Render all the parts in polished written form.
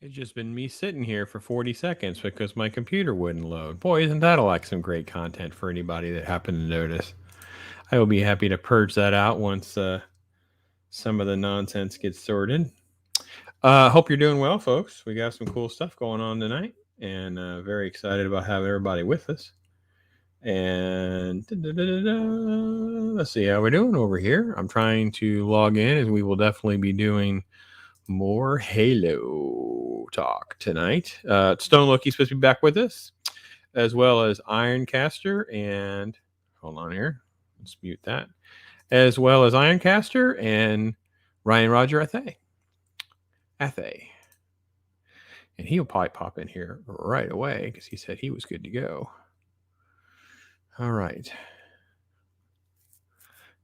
It's just been me sitting here for 40 seconds because my computer wouldn't load. Boy, isn't that like some great content for anybody that happened to notice? I will be happy to purge that out once some of the nonsense gets sorted. Hope you're doing well, folks. We got some cool stuff going on tonight, and very excited about having everybody with us. And let's see how we're doing over here. I'm trying to log in, as we will definitely be doing more Halo talk tonight. Stone Loki's supposed to be back with us, as well as Ironcaster and hold on here. Let's mute that. As well as Ironcaster and Ryan Roger Athay. And he'll probably pop in here right away because he said he was good to go. All right.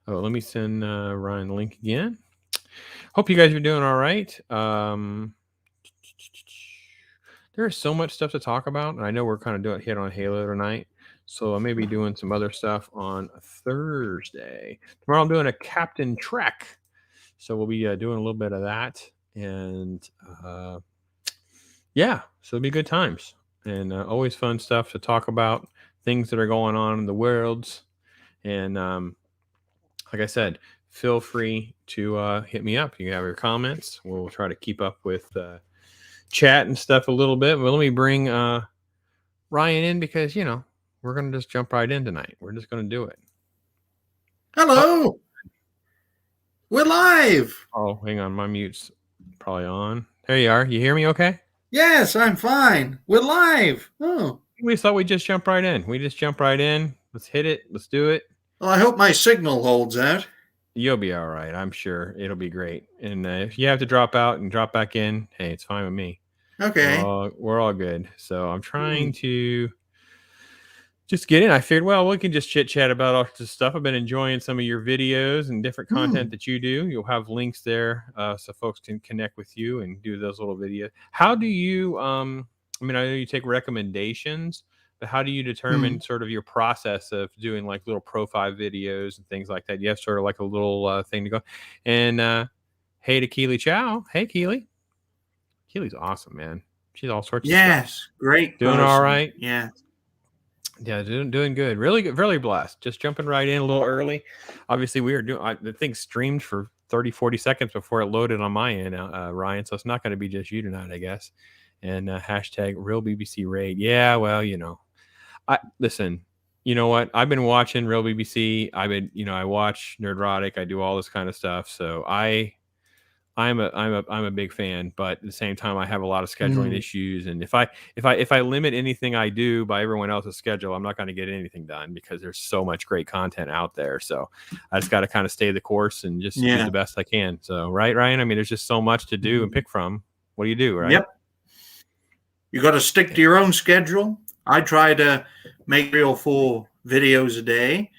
Oh, let me send Ryan the link again. Hope you guys are doing all right. There's so much stuff to talk about, and I know we're kind of doing hit on Halo tonight, so I may be doing some other stuff on Thursday. Tomorrow I'm doing a Captain Trek, so we'll be doing a little bit of that, and yeah, so it'll be good times, and always fun stuff to talk about, things that are going on in the worlds, and like I said, feel free to hit me up. You have your comments. We'll try to keep up with chat and stuff a little bit. But let me bring Ryan in because, we're going to just jump right in tonight. We're just going to do it. Hello. We're live. Oh, hang on. My mute's probably on. There you are. You hear me okay? Yes, I'm fine. We're live. Oh. We thought we'd just jump right in. We just jump right in. Let's hit it. Let's do it. Well, I hope my signal holds out. You'll be all right. I'm sure it'll be great. And if you have to drop out and drop back in, hey, it's fine with me. Okay. We're all good. So I'm trying to just get in. I figured, well, we can just chit chat about all this stuff. I've been enjoying some of your videos and different content that you do. You'll have links there so folks can connect with you and do those little videos. How do you, I know you take recommendations, but how do you determine sort of your process of doing like little profile videos and things like that? You have sort of like a little thing to go. And hey to Keely Chow. Hey, Keely. Keely's awesome, man. She's all sorts of stuff. Yes, great. Doing person. all right. Yeah. Yeah, doing good. Really good, really blessed. Just jumping right in a little early. Obviously, we were doing the thing streamed for 30, 40 seconds before it loaded on my end, Ryan. So it's not going to be just you tonight, I guess. And hashtag real BBC raid. Yeah, well, listen, you know what? I've been watching Real BBC. I watch Nerdrotic. I do all this kind of stuff. So I'm a big fan, but at the same time, I have a lot of scheduling issues. And if I limit anything I do by everyone else's schedule, I'm not going to get anything done because there's so much great content out there. So I just got to kind of stay the course and just do the best I can. So, right, Ryan? I mean, there's just so much to do and pick from. What do you do, right? Yep. You got to stick to your own schedule. I try to make 3 or 4 videos a day.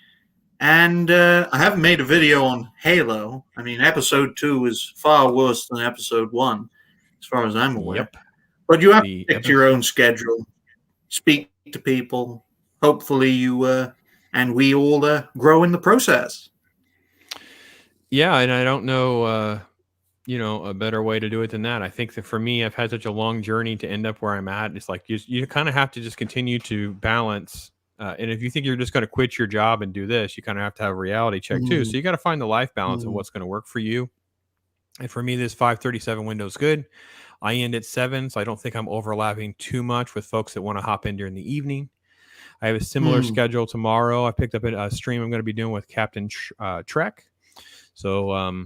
And I haven't made a video on Halo. I mean, episode 2 is far worse than episode 1, as far as I'm aware. Yep. But you have to stick to your own schedule, speak to people. Hopefully you and we all grow in the process. Yeah, and I don't know, a better way to do it than that. I think that for me, I've had such a long journey to end up where I'm at. It's like you kind of have to just continue to balance. And if you think you're just going to quit your job and do this, you kind of have to have a reality check too. So you got to find the life balance of what's going to work for you. And for me, this 5:37 window is good. I end at 7, so I don't think I'm overlapping too much with folks that want to hop in during the evening. I have a similar schedule tomorrow. I picked up a stream I'm going to be doing with Captain Trek. So, I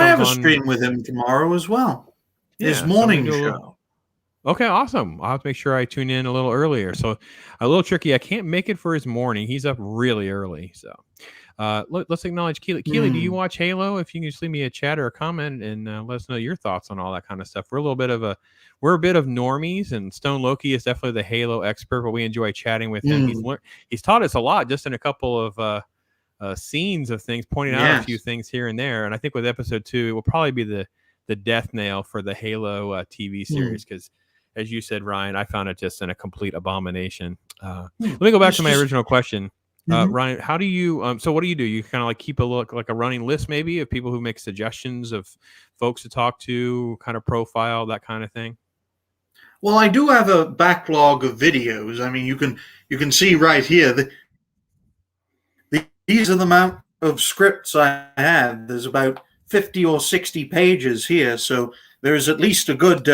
have a stream with him tomorrow as well. His morning show. Okay, awesome. I'll have to make sure I tune in a little earlier. So a little tricky. I can't make it for his morning. He's up really early. So let's acknowledge Keely. Keely, do you watch Halo? If you can just leave me a chat or a comment and let us know your thoughts on all that kind of stuff. We're a bit of normies, and Stone Loki is definitely the Halo expert, but we enjoy chatting with him. He's taught us a lot just in a couple of scenes of things, pointing out a few things here and there. And I think with episode 2, it will probably be the death nail for the Halo TV series because as you said, Ryan, I found it just in a complete abomination. Let me go back to my original question. Ryan, how do you, so what do? You kind of like keep like a running list maybe of people who make suggestions of folks to talk to, kind of profile, that kind of thing? Well, I do have a backlog of videos. I mean, you can see right here. These are the amount of scripts I have. There's about 50 or 60 pages here, so there's at least a good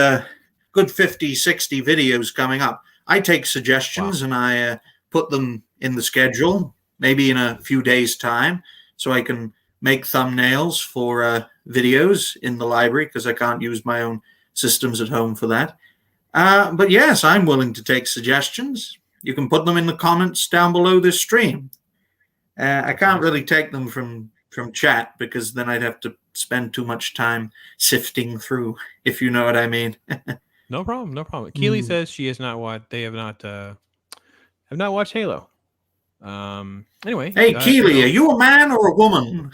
50, 60 videos coming up. I take suggestions and I put them in the schedule, maybe in a few days' time, so I can make thumbnails for videos in the library because I can't use my own systems at home for that. But yes, I'm willing to take suggestions. You can put them in the comments down below this stream. I can't really take them from chat because then I'd have to spend too much time sifting through, if you know what I mean. No problem, no problem. Keely says she has not watched. They have not watched Halo. Anyway. Hey, Keely, are you a man or a woman?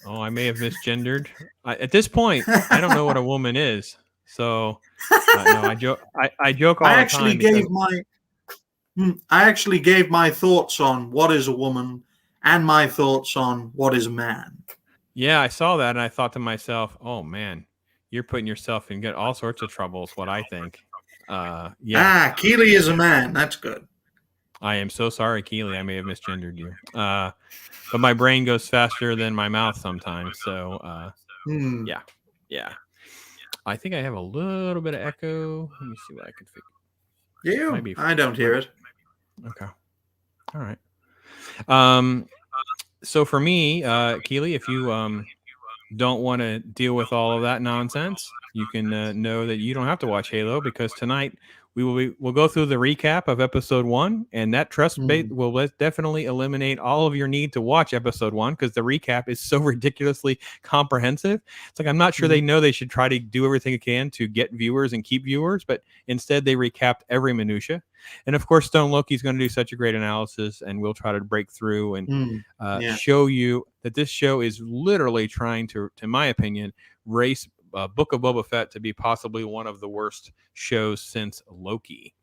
Oh, I may have misgendered. At this point, I don't know what a woman is. So, no, I joke. I joke all the time. I actually gave my thoughts on what is a woman and my thoughts on what is a man. Yeah, I saw that and I thought to myself, "Oh man, you're putting yourself in all sorts of troubles." What I think. Yeah. Keely is a man. That's good. I am so sorry, Keely. I may have misgendered you. But my brain goes faster than my mouth sometimes. So, yeah. I think I have a little bit of echo. Let me see what I can figure. I don't hear it. Okay. All right. So for me, Keely, if you don't want to deal with all of that nonsense, you can know that you don't have to watch Halo because tonight we'll go through the recap of episode 1, and that will definitely eliminate all of your need to watch episode 1 because the recap is so ridiculously comprehensive. It's like I'm not sure they know they should try to do everything they can to get viewers and keep viewers, but instead they recapped every minutia. And of course, Stone Loki is going to do such a great analysis, and we'll try to break through and show you that this show is literally trying to, in my opinion, race Book of Boba Fett to be possibly one of the worst shows since Loki.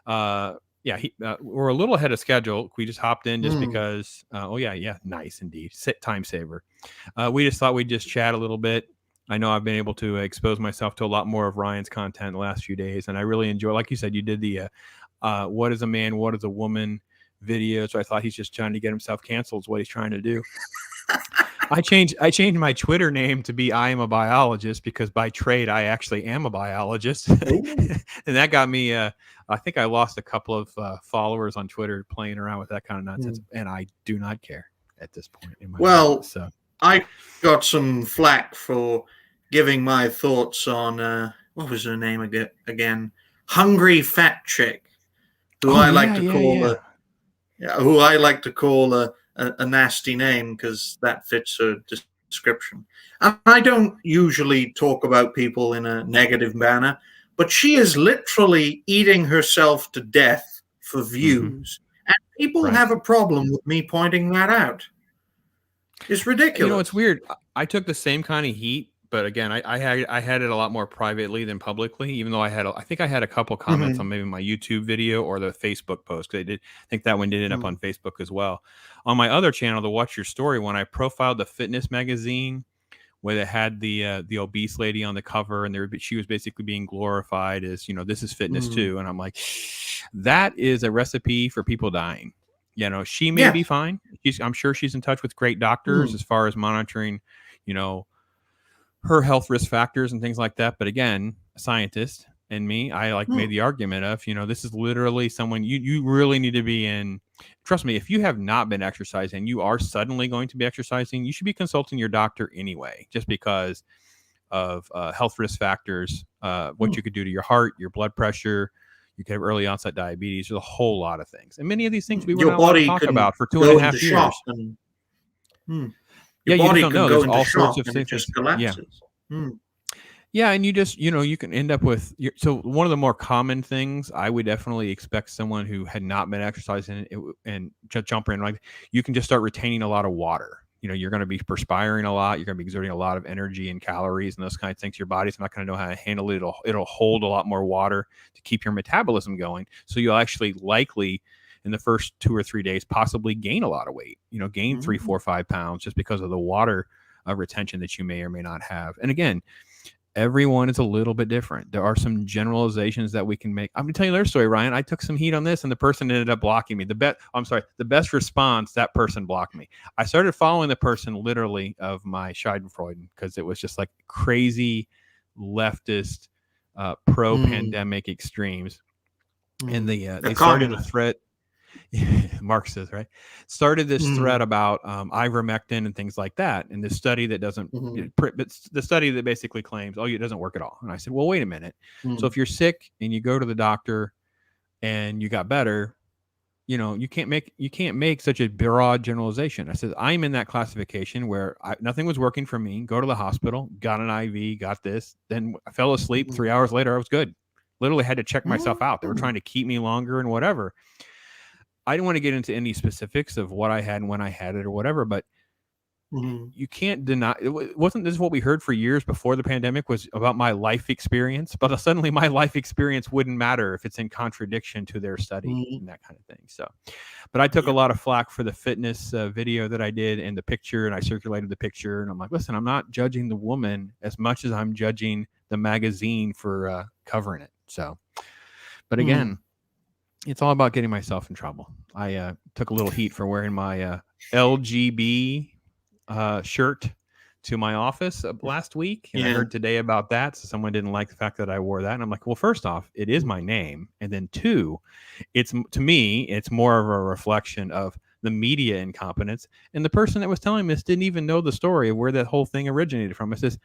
We're a little ahead of schedule. We just hopped in just because. Nice indeed. Time saver. We just thought we'd just chat a little bit. I know I've been able to expose myself to a lot more of Ryan's content in the last few days, and I really enjoy. Like you said, you did the "What is a man? What is a woman?" video. So I thought he's just trying to get himself canceled. Is what he's trying to do. I changed my Twitter name to be I am a biologist because by trade I actually am a biologist. And that got me I think I lost a couple of followers on Twitter playing around with that kind of nonsense, and I do not care at this point in my life. So I got some flack for giving my thoughts on what was her name again? Hungry Fat Chick, who I like to call a nasty name because that fits her description. I don't usually talk about people in a negative manner, but she is literally eating herself to death for views. And people have a problem with me pointing that out. It's ridiculous. You know, it's weird. I took the same kind of heat, but again, I had it a lot more privately than publicly, even though I think I had a couple comments on maybe my YouTube video or the Facebook post. I think that one did end up on Facebook as well. On my other channel, the Watch Your Story one, I profiled the fitness magazine where it had the obese lady on the cover, and she was basically being glorified as, this is fitness too. And I'm like, that is a recipe for people dying. She may be fine. I'm sure she's in touch with great doctors as far as monitoring, her health risk factors and things like that. But again, a scientist and me, I made the argument of, this is literally someone you really need to be in. Trust me, if you have not been exercising, you are suddenly going to be exercising, you should be consulting your doctor anyway, just because of health risk factors, what you could do to your heart, your blood pressure. You could have early onset diabetes. There's a whole lot of things. And many of these things we were not allowed to talk about for 2.5 years. You just don't know. There's all sorts of things. Yeah, and you just, you can end up with. So one of the more common things I would definitely expect someone who had not been exercising and just jumping in, you can just start retaining a lot of water. You're going to be perspiring a lot. You're going to be exerting a lot of energy and calories and those kind of things. Your body's not going to know how to handle it. It'll hold a lot more water to keep your metabolism going. So you'll actually likely in the first 2 or 3 days possibly gain a lot of weight, gain 3, 4, 5 pounds just because of the water retention that you may or may not have. And again, everyone is a little bit different. There are some generalizations that we can make. I'm gonna tell you their story, Ryan. I took some heat on this, and the person ended up blocking me. The best response, that person blocked me. I started following the person literally of my Schadenfreude because it was just like crazy leftist pro-pandemic extremes, and they started a thread. Marxist, right? Started this thread about ivermectin and things like that, and this study that doesn't, the study that basically claims, oh, it doesn't work at all. And I said, well, wait a minute. So if you're sick and you go to the doctor and you got better, you can't make such a broad generalization. I said, I'm in that classification where nothing was working for me. Go to the hospital, got an IV, got this, then I fell asleep. 3 hours later, I was good. Literally had to check myself out. They were trying to keep me longer and whatever. I don't want to get into any specifics of what I had and when I had it or whatever, but you can't deny it. Wasn't this what we heard for years before the pandemic was about my life experience? But suddenly my life experience wouldn't matter if it's in contradiction to their study and that kind of thing. So, but I took a lot of flack for the fitness video that I did and the picture, and I circulated the picture, and I'm like, listen, I'm not judging the woman as much as I'm judging the magazine for covering it. So, but again, it's all about getting myself in trouble. I took a little heat for wearing my LGB shirt to my office last week, and I heard today about that. So someone didn't like the fact that I wore that, and I'm like, well, first off, it is my name, and then two, it's, to me, it's more of a reflection of the media incompetence. And the person that was telling me this didn't even know the story of where that whole thing originated from. It says,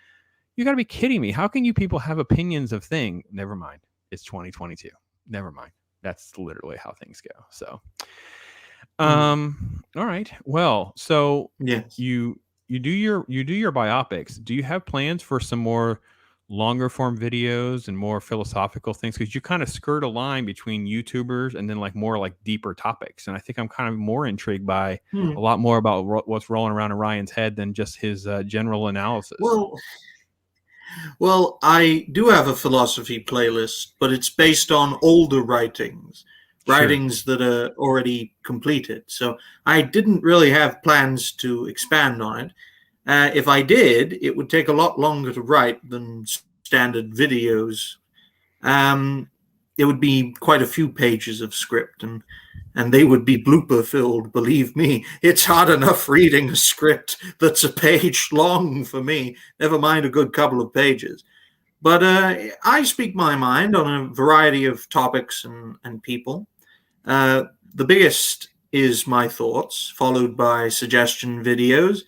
you got to be kidding me. How can you people have opinions of things? Never mind. It's 2022. Never mind. That's literally how things go. So, all right. Well, so you do your biopics. Do you have plans for some more longer form videos and more philosophical things? Because you kind of skirt a line between YouTubers and then like more like deeper topics. And I think I'm kind of more intrigued by a lot more about what's rolling around in Ryan's head than just his general analysis. Well, I do have a philosophy playlist, but it's based on older writings that are already completed. So I didn't really have plans to expand on it. If I did, it would take a lot longer to write than standard videos. It would be quite a few pages of script, and they would be blooper filled. Believe me, it's hard enough reading a script that's a page long for me, never mind a good couple of pages. But I speak my mind on a variety of topics and people. The biggest is my thoughts, followed by suggestion videos,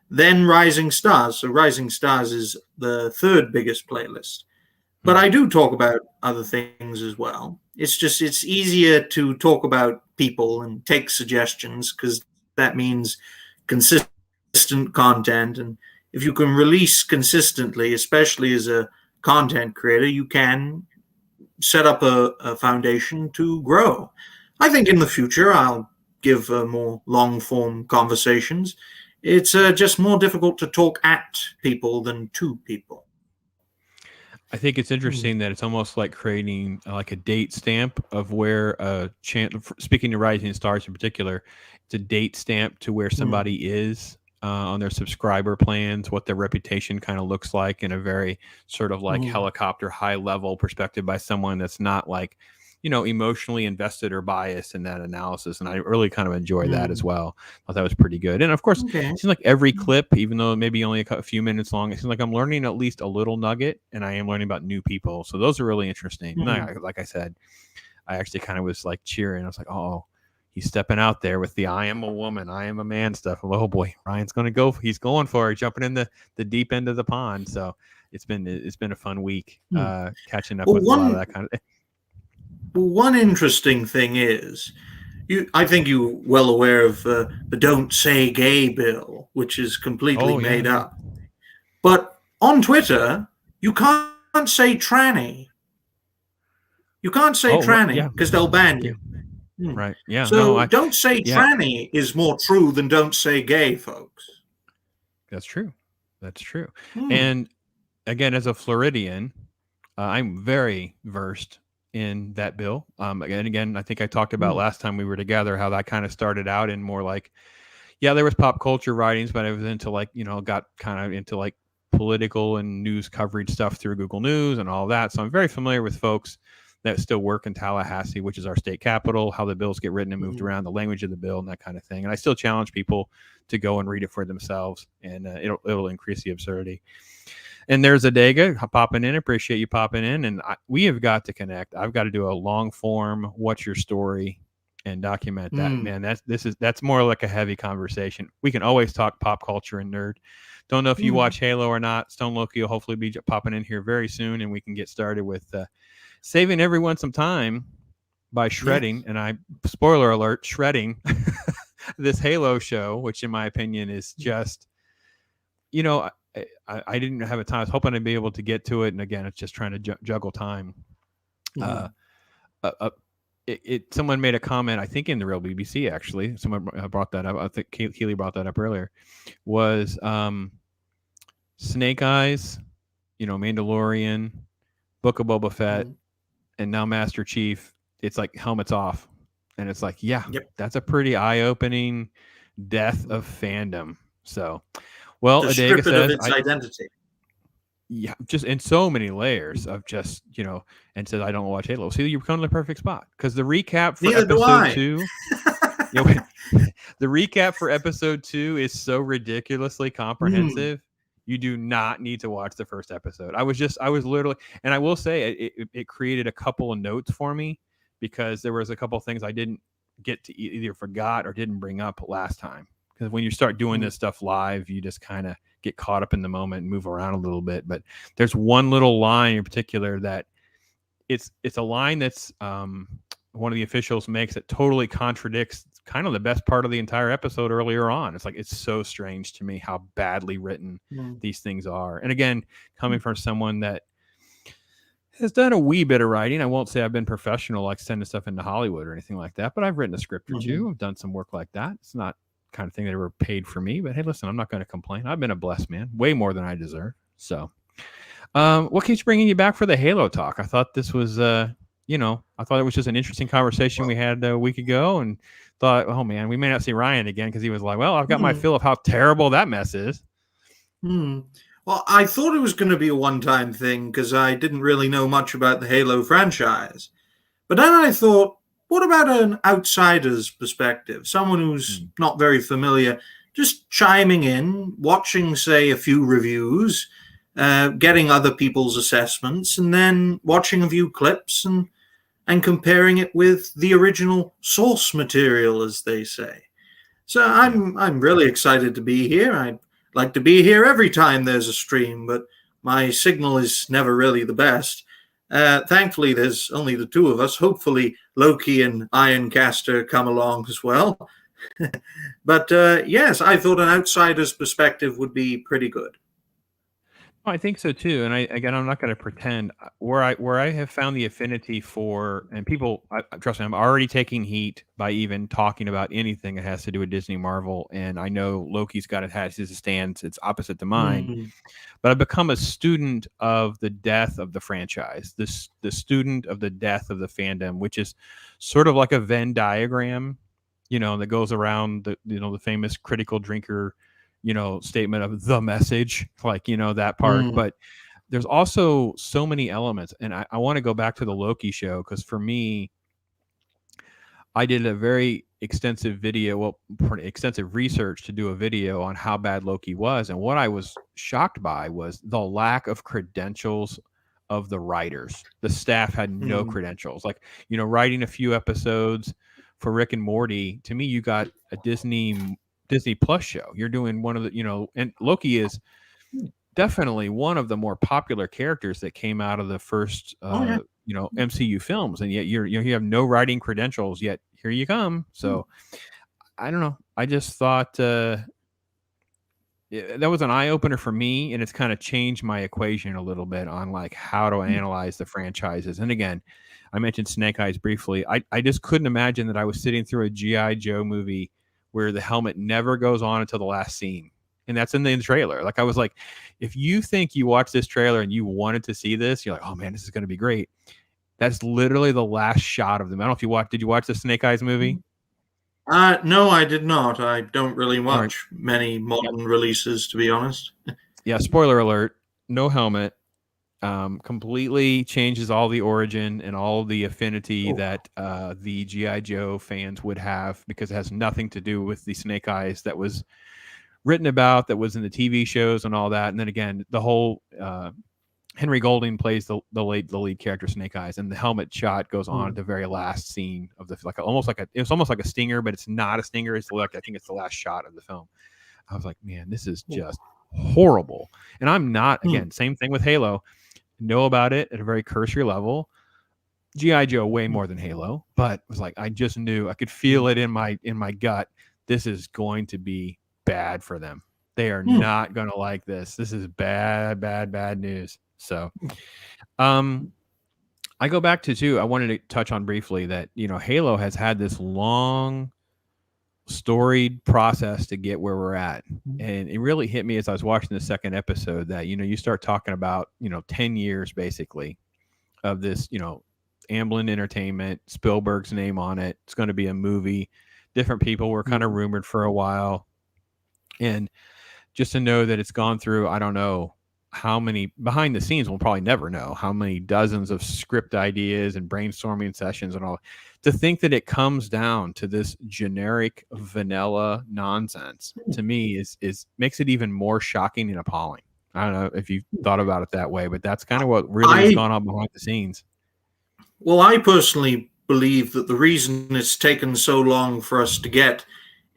then Rising Stars. So Rising Stars is the third biggest playlist. But I do talk about other things as well. It's easier to talk about people and take suggestions because that means consistent content. And if you can release consistently, especially as a content creator, you can set up a foundation to grow. I think in the future, I'll give more long-form conversations. It's just more difficult to talk at people than to people. I think it's interesting that it's almost like creating like a date stamp of where speaking to Rising Stars in particular, it's a date stamp to where somebody is on their subscriber plans, what their reputation kind of looks like in a very sort of like helicopter high level perspective by someone that's not like, emotionally invested or biased in that analysis. And I really kind of enjoy that as well. I thought that was pretty good. And of course, it seems like every clip, even though maybe only a few minutes long, it seems like I'm learning at least a little nugget, and I am learning about new people. So those are really interesting. And like I said, I actually kind of was like cheering. I was like, oh, he's stepping out there with the I am a woman, I am a man stuff. Oh boy, Ryan's going to go. He's going for it, jumping in the deep end of the pond. So it's been a fun week catching up with a lot of that kind of thing. One interesting thing is, I think you're well aware of the Don't Say Gay bill, which is completely made up. But on Twitter, you can't say tranny. You can't say tranny because they'll ban you. Right. Yeah. So don't say tranny is more true than don't say gay, folks. That's true. That's true. And again, as a Floridian, I'm very versed in that bill. Again, I think I talked about last time we were together how that kind of started out in more like, there was pop culture writings, but it was into like, got kind of into like political and news coverage stuff through Google News and all that. So I'm very familiar with folks that still work in Tallahassee, which is our state capital, how the bills get written and moved around, the language of the bill, and that kind of thing. And I still challenge people to go and read it for themselves, and it'll increase the absurdity. And there's Adega popping in. Appreciate you popping in. And we have got to connect. I've got to do a long form, what's your story, and document that. Man, that's more like a heavy conversation. We can always talk pop culture and nerd. Don't know if you watch Halo or not. Stone Loki will hopefully be popping in here very soon, and we can get started with saving everyone some time by shredding. And spoiler alert, shredding this Halo show, which in my opinion is just, I didn't have a time. I was hoping to be able to get to it. And again, it's just trying to juggle time. Someone made a comment, I think in the real BBC, actually. Someone brought that up. I think Keely brought that up earlier. Was Snake Eyes, Mandalorian, Book of Boba Fett, and now Master Chief. It's like helmets off. And it's like, that's a pretty eye-opening death of fandom. So, well, Adega says, its identity. Yeah, just in so many layers of just, and says, I don't watch Halo. See, you come to the perfect spot. Because the recap for episode 2, the recap for episode 2 is so ridiculously comprehensive. You do not need to watch the first episode. I was literally, and I will say it created a couple of notes for me, because there was a couple of things I didn't get to either forgot or didn't bring up last time. Because when you start doing this stuff live, you just kind of get caught up in the moment and move around a little bit. But there's one little line in particular that it's a line that's one of the officials makes that totally contradicts kind of the best part of the entire episode earlier on. It's like, it's so strange to me how badly written these things are. And again, coming from someone that has done a wee bit of writing, I won't say I've been professional, like sending stuff into Hollywood or anything like that, but I've written a script or two. I've done some work like that. It's not the kind of thing that ever paid for me, but hey, listen, I'm not going to complain. I've been a blessed man, way more than I deserve. So what keeps bringing you back for the Halo talk? I thought this was, I thought it was just an interesting conversation we had a week ago, and thought, oh man, we may not see Ryan again, because he was like, well, I've got my fill of how terrible that mess is. Well, I thought it was going to be a one-time thing, because I didn't really know much about the Halo franchise. But then I thought, what about an outsider's perspective? Someone who's not very familiar, just chiming in, watching, say, a few reviews, getting other people's assessments, and then watching a few clips and comparing it with the original source material, as they say. So I'm really excited to be here. I'd like to be here every time there's a stream, but my signal is never really the best. Thankfully, there's only the two of us. Hopefully, Loki and IRONCASTER come along as well. But yes, I thought an outsider's perspective would be pretty good. I think so too, and I'm not going to pretend where I have found the affinity for, and people, trust me, I'm already taking heat by even talking about anything that has to do with Disney Marvel, and I know Loki's has his stance; it's opposite to mine. But I've become a student of the death of the franchise, the student of the death of the fandom, which is sort of like a Venn diagram, that goes around the famous critical drinker statement of the message, like, that part. But there's also so many elements. And I want to go back to the Loki show, because for me, I did a very extensive extensive research to do a video on how bad Loki was. And what I was shocked by was the lack of credentials of the writers. The staff had no credentials. Like, writing a few episodes for Rick and Morty, to me, you got a Disney Plus show. You're doing one of the, and Loki is definitely one of the more popular characters that came out of the first, MCU films. And yet you have no writing credentials, yet here you come. So I don't know. I just thought that was an eye opener for me. And it's kind of changed my equation a little bit on like how to analyze the franchises. And again, I mentioned Snake Eyes briefly. I just couldn't imagine that I was sitting through a G.I. Joe movie where the helmet never goes on until the last scene. And that's in the trailer. Like, I was like, if you think you watch this trailer and you wanted to see this, you're like, oh man, this is going to be great. That's literally the last shot of them. I don't know if did you watch the Snake Eyes movie? No, I did not. I don't really watch many modern releases, to be honest. spoiler alert, no helmet. Completely changes all the origin and all the affinity that the G.I. Joe fans would have, because it has nothing to do with the Snake Eyes that was written about, that was in the TV shows and all that. And then again, the whole Henry Golding plays the lead character Snake Eyes, and the helmet shot goes on at the very last scene of the it's almost like a stinger, but it's not a stinger. It's like, I think it's the last shot of the film. I was like, man, this is just horrible. And I'm not, again, same thing with Halo. Know about it at a very cursory level. G.I. Joe way more than Halo, but it was like, I just knew, I could feel it in my gut. This is going to be bad for them. They are not going to like this. This is bad news. So, I go back to I wanted to touch on briefly that, Halo has had this long storied process to get where we're at. And it really hit me as I was watching the second episode that, you start talking about, 10 years basically of this, Amblin Entertainment, Spielberg's name on it. It's going to be a movie. Different people were kind of rumored for a while. And just to know that it's gone through, I don't know how many behind the scenes, we'll probably never know how many dozens of script ideas and brainstorming sessions and all, to think that it comes down to this generic vanilla nonsense, to me is makes it even more shocking and appalling. I don't know if you thought about it that way, but that's kind of what really has gone on behind the scenes. Well, I personally believe that the reason it's taken so long for us to get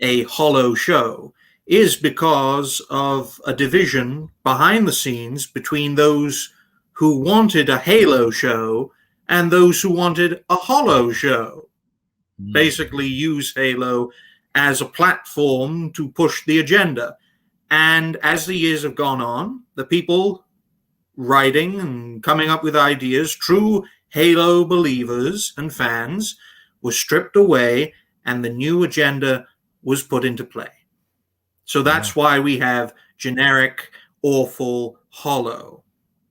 a Hollow show is because of a division behind the scenes between those who wanted a Halo show and those who wanted a Hollow show. Basically use Halo as a platform to push the agenda. And as the years have gone on, the people writing and coming up with ideas, true Halo believers and fans, were stripped away and the new agenda was put into play. So that's why we have generic, awful Hollow,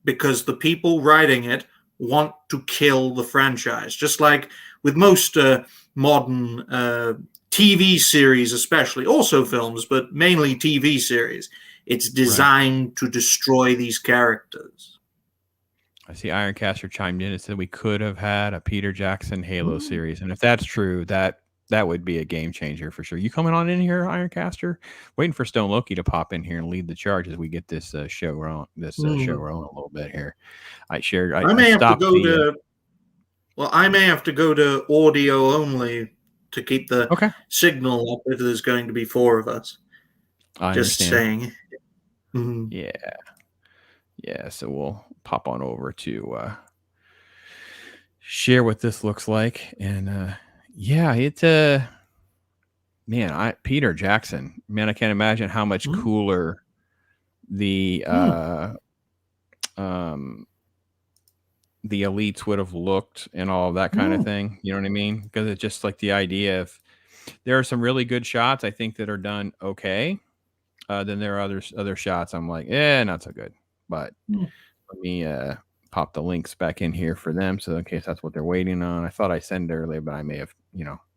because the people writing it want to kill the franchise. Just like with most modern TV series, especially, also films, but mainly TV series, it's designed to destroy these characters. I see Ironcaster chimed in and said we could have had a Peter Jackson Halo series. And if that's true, that would be a game changer for sure. You coming on in here, Ironcaster? Waiting for Stone Loki to pop in here and lead the charge as we get this show rolling. Show rolling a little bit here. I may have to go to audio only to keep the signal up if there's going to be four of us. Just saying. Yeah. So we'll pop on over to share what this looks like, and it's Peter Jackson, man, I can't imagine how much cooler the elites would have looked and all of that kind of thing. You know what I mean? Because it's just like the idea of, there are some really good shots I think that are done okay. Then there are other shots I'm like, not so good. But let me pop the links back in here for them, so in case that's what they're waiting on. I thought I sent it earlier, but I may have,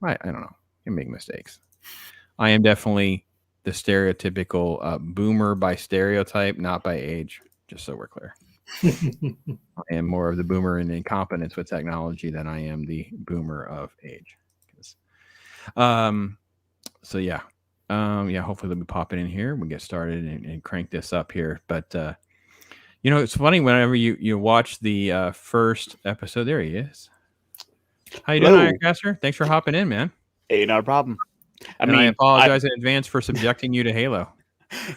I don't know. You make mistakes. I am definitely the stereotypical boomer by stereotype, not by age, just so we're clear. I am more of the boomer in incompetence with technology than I am the boomer of age. Hopefully they'll be popping in here. We get started and crank this up here. But it's funny whenever you watch the first episode. There he is. How you doing, Ironcaster? Thanks for hopping in, man. Hey, not a problem. I apologize in advance for subjecting you to Halo.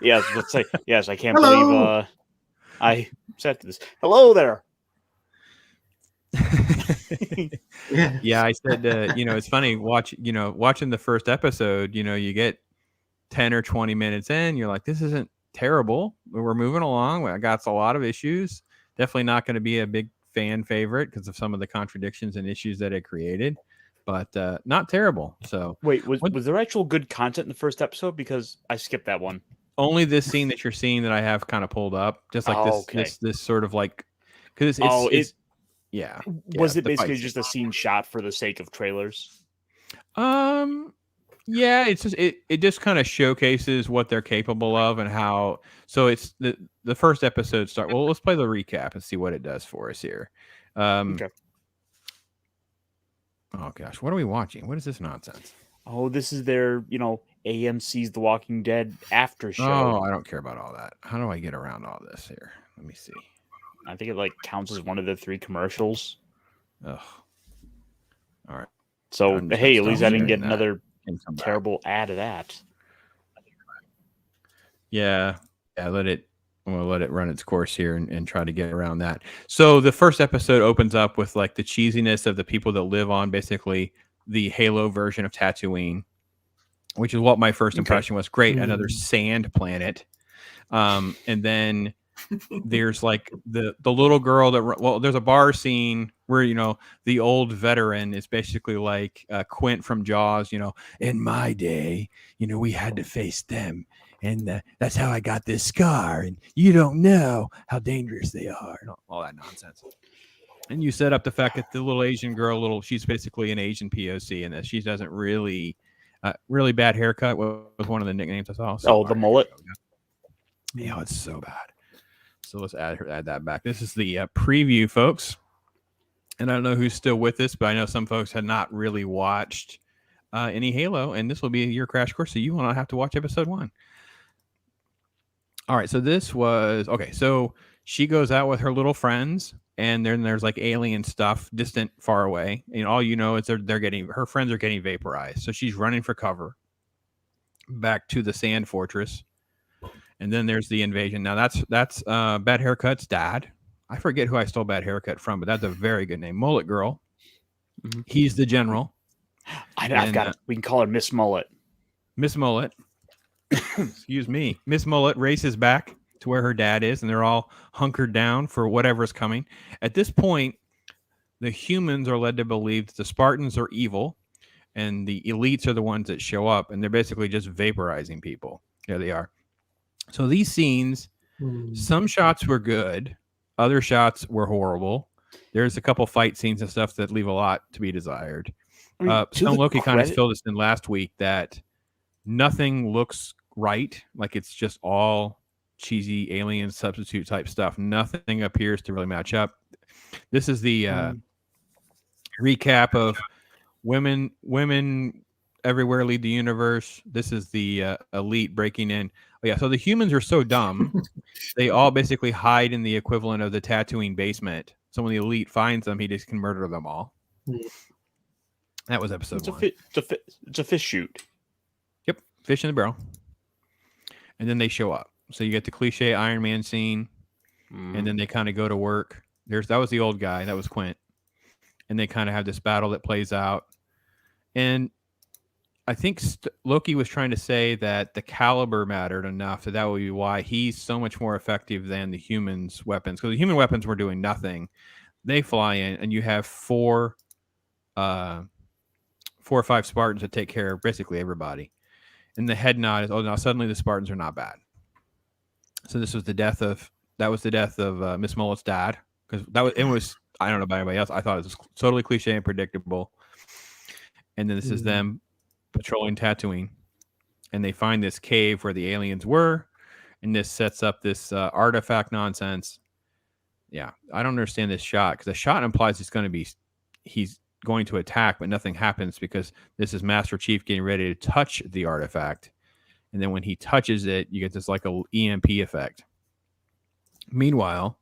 Yes, let's say yes. I can't believe I said this. Hello there. Yeah, I said, it's funny watching the first episode. You get 10 or 20 minutes in, you're like, this isn't terrible. We're moving along. I got a lot of issues. Definitely not going to be a big fan favorite because of some of the contradictions and issues that it created, but not terrible. So wait, was there actual good content in the first episode? Because I skipped that one. Only this scene that you're seeing that I have kind of pulled up, just like this sort of like, because it's was it basically just a scene shot for the sake of trailers? I Yeah, it's just it just kind of showcases what they're capable of and how. So it's the first episode start. Well, let's play the recap and see what it does for us here. Okay. Oh gosh, what are we watching? What is this nonsense? Oh, this is their, AMC's The Walking Dead after show. Oh, I don't care about all that. How do I get around all this here? Let me see. I think it counts as one of the 3 commercials. Ugh. All right. So I'm just hey, at gonna least stop I didn't sharing get that another and come back. terrible ad of that. Yeah. We'll let it run its course here and try to get around that. So the first episode opens up with like the cheesiness of the people that live on basically the Halo version of Tatooine, which is what my first impression was. Great, another sand planet. And then there's like the little girl that there's a bar scene where the old veteran is basically like Quint from Jaws. In my day, we had to face them, and that's how I got this scar, and you don't know how dangerous they are, and all that nonsense. And you set up the fact that the little Asian girl, she's basically an Asian POC, and that she doesn't really bad haircut was one of the nicknames I saw. So the mullet. Yeah, it's so bad. So let's add that back. This is the preview, folks. And I don't know who's still with us, but I know some folks had not really watched any Halo, and this will be your crash course, so you will not have to watch episode 1. All right, so this was okay. So she goes out with her little friends, and then there's like alien stuff, distant, far away, and all is her friends are getting vaporized. So she's running for cover back to the sand fortress. And then there's the invasion. Now that's Bad Haircut's dad. I forget who I stole Bad Haircut from, but that's a very good name. Mullet Girl. Mm-hmm. He's the general. I've got it. We can call her Miss Mullet. Miss Mullet. Excuse me. Miss Mullet races back to where her dad is, and they're all hunkered down for whatever's coming. At this point, the humans are led to believe that the Spartans are evil, and the elites are the ones that show up, and they're basically just vaporizing people. There they are. So these scenes, some shots were good, other shots were horrible. There's a couple fight scenes and stuff that leave a lot to be desired. Stone Loki kind of filled us in last week that nothing looks right. Like it's just all cheesy alien substitute type stuff. Nothing appears to really match up. This is the recap of women everywhere lead the universe. This is the elite breaking in. Oh, yeah, so the humans are so dumb, they all basically hide in the equivalent of the Tatooine basement. So when the elite finds them, he just can murder them all. That was episode 1. It's a fish shoot. Yep, fish in the barrel. And then they show up. So you get the cliche Iron Man scene, and then they kind of go to work. That was the old guy. That was Quint. And they kind of have this battle that plays out. And I think Loki was trying to say that the caliber mattered enough that would be why he's so much more effective than the humans' weapons. Because the human weapons were doing nothing. They fly in, and you have 4 or 5 Spartans that take care of basically everybody. And the head nod is, now suddenly the Spartans are not bad. So this was the death of Miss Mullet's dad. Because it was, I don't know about anybody else, I thought it was totally cliche and predictable. And then this is them patrolling Tatooine, and they find this cave where the aliens were, and this sets up this artifact nonsense. Yeah, I don't understand this shot, because the shot implies he's going to attack, but nothing happens because this is Master Chief getting ready to touch the artifact, and then when he touches it, you get this like a EMP effect. Meanwhile,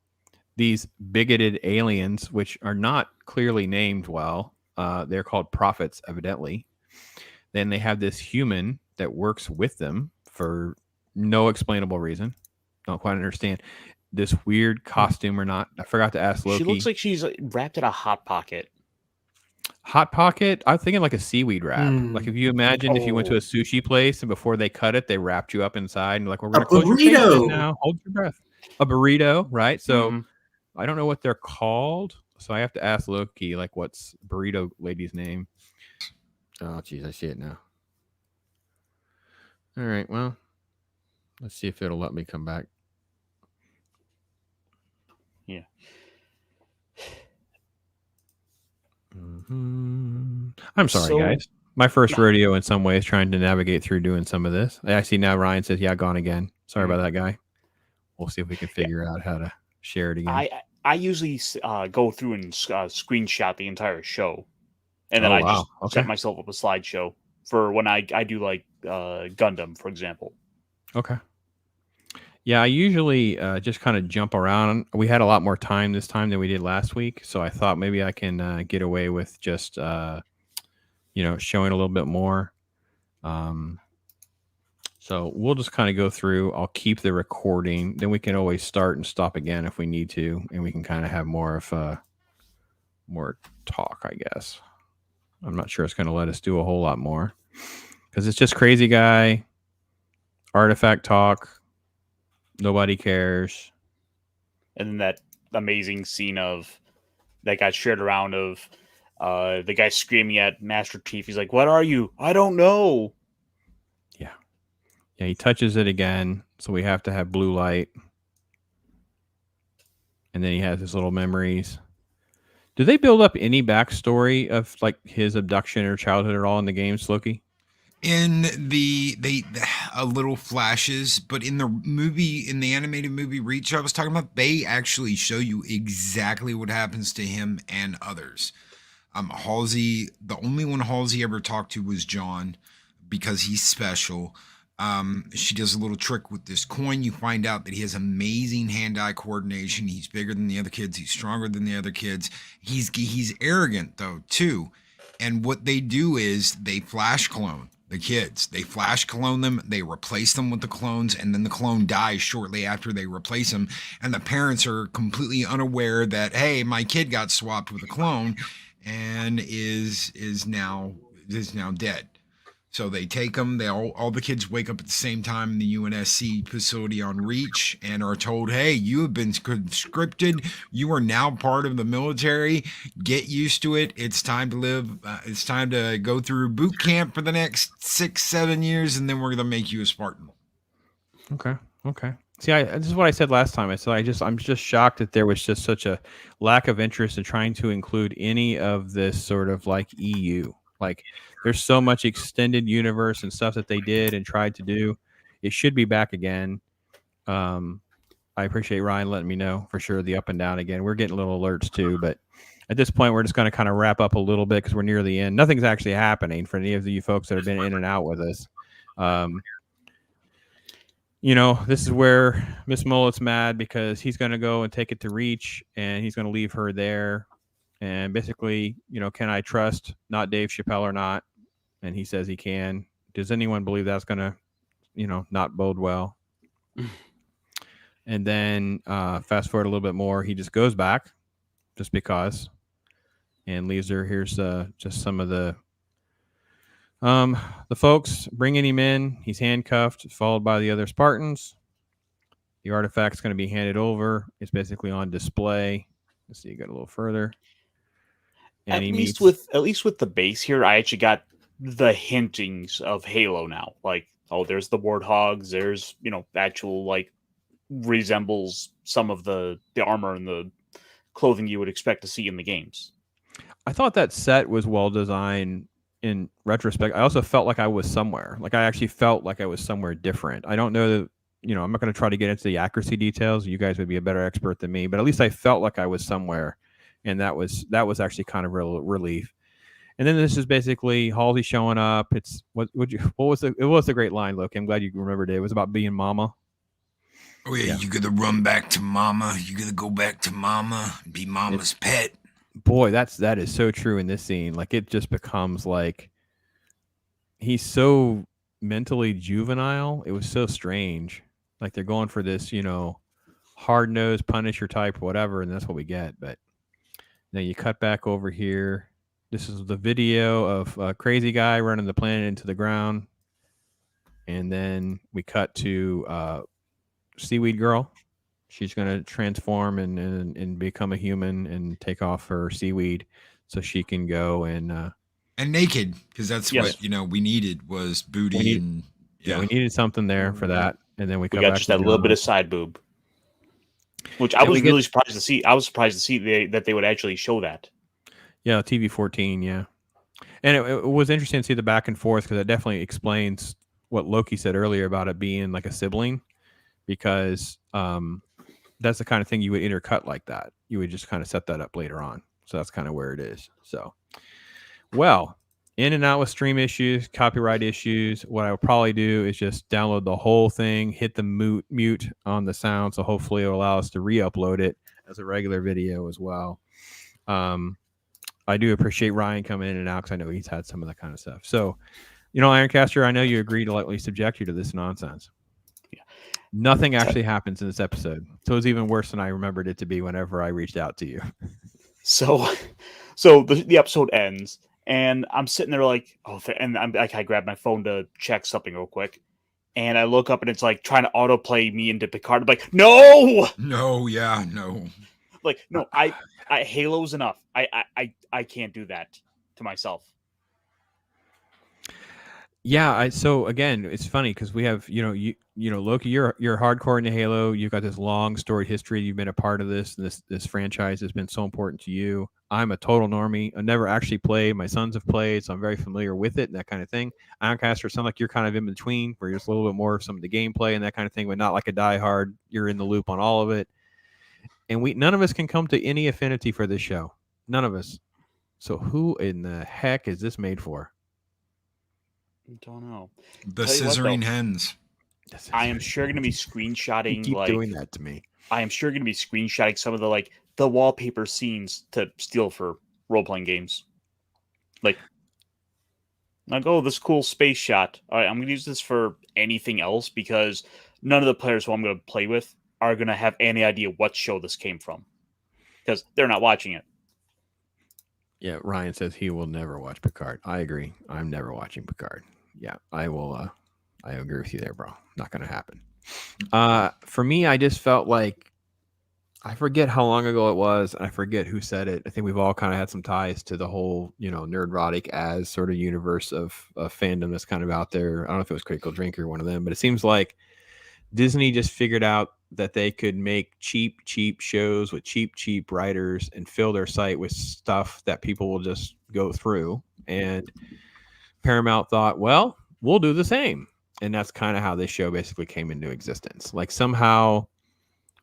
these bigoted aliens, which are not clearly named well, they're called prophets, evidently. Then they have this human that works with them for no explainable reason. Don't quite understand this weird costume or not. I forgot to ask Loki. She looks like she's wrapped in a Hot Pocket. Hot Pocket? I'm thinking like a seaweed wrap. Like if you imagine if you went to a sushi place and before they cut it, they wrapped you up inside and like, we're going to close your face now. Hold your breath. A burrito, right? So I don't know what they're called. So I have to ask Loki, like, what's burrito lady's name? Oh, geez, I see it now. All right, well, let's see if it'll let me come back. Yeah. I'm sorry, guys. My first rodeo in some ways, trying to navigate through doing some of this. I see now Ryan says, yeah, gone again. Sorry about that, guy. We'll see if we can figure out how to share it again. I usually go through and screenshot the entire show, and then Oh, I wow. just set myself up a slideshow for when I do like Gundam, for example. Okay. Yeah, I usually just kind of jump around. We had a lot more time this time than we did last week, so I thought maybe I can get away with just showing a little bit more. So we'll just kind of go through. I'll keep the recording. Then we can always start and stop again if we need to, and we can kind of have more of more talk, I guess. I'm not sure it's going to let us do a whole lot more because it's just crazy guy, artifact talk. Nobody cares. And then that amazing scene of that got shared around of the guy screaming at Master Chief. He's like, "What are you? I don't know." Yeah, he touches it again, so we have to have blue light. And then he has his little memories. Do they build up any backstory of like his abduction or childhood at all in the games, Loki? In they a little flashes, but in the animated movie Reach I was talking about, they actually show you exactly what happens to him and others. Halsey, the only one Halsey ever talked to was John because he's special. She does a little trick with this coin. You find out that he has amazing hand-eye coordination. He's bigger than the other kids. He's stronger than the other kids. He's arrogant though too. And what they do is they flash clone the kids. They flash clone them. They replace them with the clones, and then the clone dies shortly after they replace them. And the parents are completely unaware that, hey, my kid got swapped with a clone and is now dead. So they take them. All the kids wake up at the same time in the UNSC facility on Reach and are told, hey, you have been conscripted. You are now part of the military. Get used to it. It's time to live. It's time to go through boot camp for the next 6-7 years, and then we're going to make you a Spartan. Okay. See, this is what I said last time. I said I'm just shocked that there was just such a lack of interest in trying to include any of this sort of like EU. Like, there's so much extended universe and stuff that they did and tried to do. It should be back again. I appreciate Ryan letting me know for sure the up and down again. We're getting little alerts too, but at this point, we're just going to kind of wrap up a little bit because we're near the end. Nothing's actually happening for any of you folks that have been in and out with us. This is where Miss Mullet's mad because he's going to go and take it to Reach and he's going to leave her there. And basically, can I trust not Dave Chappelle or not? And he says he can. Does anyone believe that's going to, not bode well? And then fast forward a little bit more, he just goes back just because and leaves her. Here's just some of the folks bringing him in. He's handcuffed, followed by the other Spartans. The artifact's going to be handed over. It's basically on display. Let's see, you get a little further. And at least with the base here, I actually got the hintings of Halo now. Like, oh, there's the warthogs. There's actual like resembles some of the armor and the clothing you would expect to see in the games. I thought that set was well designed. In retrospect, I also felt like I was somewhere. Like I actually felt like I was somewhere different. I don't know that. I'm not going to try to get into the accuracy details. You guys would be a better expert than me, but at least I felt like I was somewhere. And that was actually kind of relief. And then this is basically Halsey showing up. It's what was the great line, Loki? I'm glad you remembered it. It was about being mama. Oh yeah. You gotta run back to mama. You gotta go back to mama and be mama's pet. Boy, that is so true in this scene. Like it just becomes like he's so mentally juvenile. It was so strange. Like they're going for this, hard-nosed Punisher type, whatever, and that's what we get. But then you cut back over here. This is the video of a crazy guy running the planet into the ground. And then we cut to Seaweed Girl. She's going to transform and become a human and take off her seaweed so she can go and naked, because that's what we needed was booty. We needed something there for that. And then we got just that little bit of side boob, which I was really surprised to see. I was surprised to see that they would actually show that. Yeah, TV 14, yeah. And it was interesting to see the back and forth because it definitely explains what Loki said earlier about it being like a sibling, because that's the kind of thing you would intercut like that. You would just kind of set that up later on. So that's kind of where it is. So, well, in and out with stream issues, copyright issues. What I would probably do is just download the whole thing, hit the mute on the sound. So hopefully it'll allow us to re-upload it as a regular video as well. I do appreciate Ryan coming in and out because I know he's had some of that kind of stuff. So, Ironcaster, I know you agreed to let me subject you to this nonsense. Yeah. Nothing actually happens in this episode. So it's even worse than I remembered it to be whenever I reached out to you. So the episode ends, and I'm sitting there like, and I'm like, I grab my phone to check something real quick, and I look up, and it's like trying to autoplay me into Picard. I'm like, no, no. like, no, I Halo's enough. I can't do that to myself. Yeah, so again, it's funny because we have, Loki, you're hardcore into Halo. You've got this long storied history. You've been a part of this franchise has been so important to you. I'm a total normie. I never actually played. My sons have played, so I'm very familiar with it and that kind of thing. Ironcaster sound like you're kind of in between, where you're just a little bit more of some of the gameplay and that kind of thing, but not like a diehard. You're in the loop on all of it. And none of us can come to any affinity for this show. None of us. So who in the heck is this made for? Don't know. The scissoring hens. I am sure going to be screenshotting. You keep doing that to me. I am sure going to be screenshotting some of the wallpaper scenes to steal for role playing games. Like, this cool space shot. All right, I'm going to use this for anything else because none of the players who I'm going to play with are going to have any idea what show this came from because they're not watching it. Yeah, Ryan says he will never watch Picard. I agree. I'm never watching Picard. Yeah, I will. I agree with you there, bro. Not going to happen. For me, I just felt like, I forget how long ago it was. I forget who said it. I think we've all kind of had some ties to the whole, nerdrotic as sort of universe of fandom that's kind of out there. I don't know if it was Critical Drinker, one of them, but it seems like Disney just figured out that they could make cheap shows with cheap writers and fill their site with stuff that people will just go through. And Paramount thought, well, we'll do the same. And that's kind of how this show basically came into existence. Like somehow,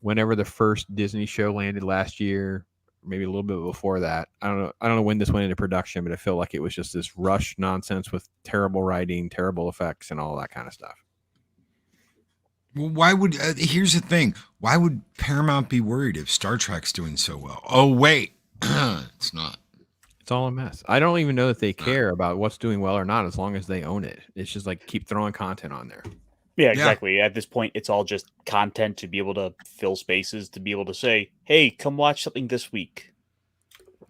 whenever the first Disney show landed last year, maybe a little bit before that, I don't know when this went into production, but I feel like it was just this rush nonsense with terrible writing, terrible effects, and all that kind of stuff. Well, why would here's the thing? Why would Paramount be worried if Star Trek's doing so well? Oh wait, it's not. It's all a mess. I don't even know that they care about what's doing well or not, as long as they own it. It's just like keep throwing content on there. Yeah, exactly. At this point, it's all just content to be able to fill spaces, to be able to say, "Hey, come watch something this week."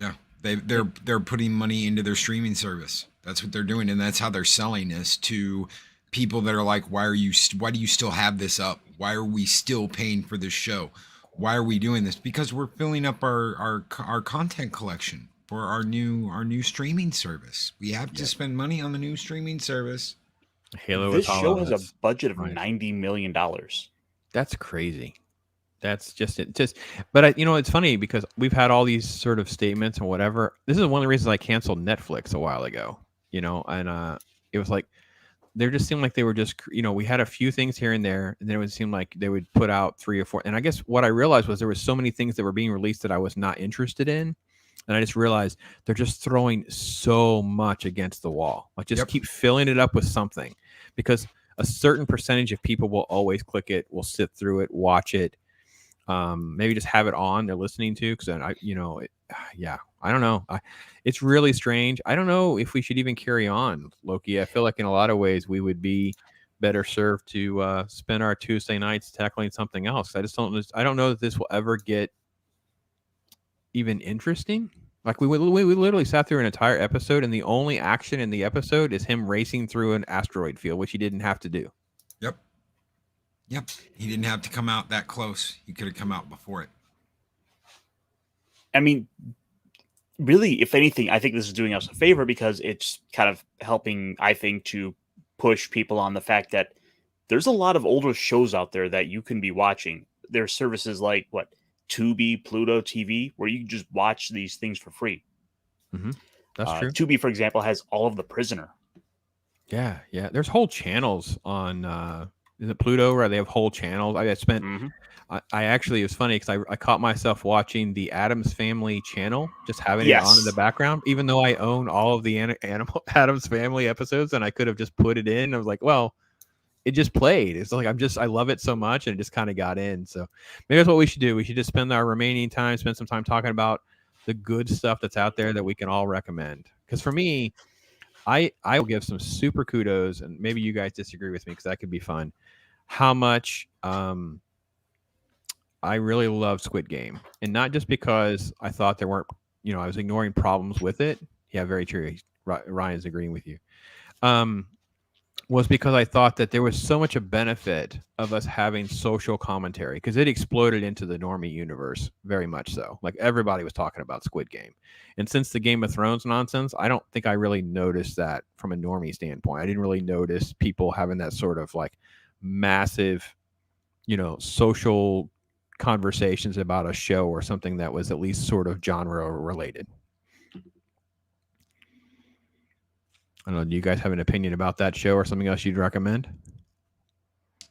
Yeah, they're putting money into their streaming service. That's what they're doing, and that's how they're selling this to people that are like, why do you still have this up? Why are we still paying for this show? Why are we doing this? Because we're filling up our content collection for our new streaming service. We have to spend money on the new streaming service. Halo. This show has a budget of $90 million. That's crazy. That's just it. But it's funny because we've had all these sort of statements and whatever. This is one of the reasons I canceled Netflix a while ago. And it was like, there just seemed like they were just, we had a few things here and there, and then it would seem like they would put out 3 or 4. And I guess what I realized was there was so many things that were being released that I was not interested in. And I just realized they're just throwing so much against the wall. Like just keep filling it up with something, because a certain percentage of people will always click it, will sit through it, watch it, maybe just have it on they're listening to. Because then I don't know. It's really strange. I don't know if we should even carry on, Loki. I feel like in a lot of ways we would be better served to spend our Tuesday nights tackling something else. I don't know that this will ever get even interesting. Like we literally sat through an entire episode, and the only action in the episode is him racing through an asteroid field, which he didn't have to do. Yep. He didn't have to come out that close. He could have come out before it. I mean, really, if anything, I think this is doing us a favor because it's kind of helping, I think, to push people on the fact that there's a lot of older shows out there that you can be watching. There's services like Tubi, Pluto TV, where you can just watch these things for free. Mm-hmm. That's true. Tubi, for example, has all of The Prisoner. Yeah, yeah. There's whole channels on is it Pluto where they have whole channels? I spent I actually, it was funny because I caught myself watching the Addams Family channel, just having it on in the background, even though I own all of the animal Addams Family episodes, and I could have just put it in. I was like, well, it just played. It's like I love it so much, and it just kind of got in. So maybe that's what we should do. We should just spend our remaining time, spend some time talking about the good stuff that's out there that we can all recommend. Because for me, I will give some super kudos, and maybe you guys disagree with me because that could be fun. How much I really love Squid Game, and not just because I thought there weren't, I was ignoring problems with it. Yeah, very true. Ryan's agreeing with you. Was because I thought that there was so much a benefit of us having social commentary because it exploded into the normie universe very much so. Like everybody was talking about Squid Game. And since the Game of Thrones nonsense, I don't think I really noticed that from a normie standpoint. I didn't really notice people having that sort of like massive, social conversations about a show or something that was at least sort of genre related. I don't know. Do you guys have an opinion about that show or something else you'd recommend?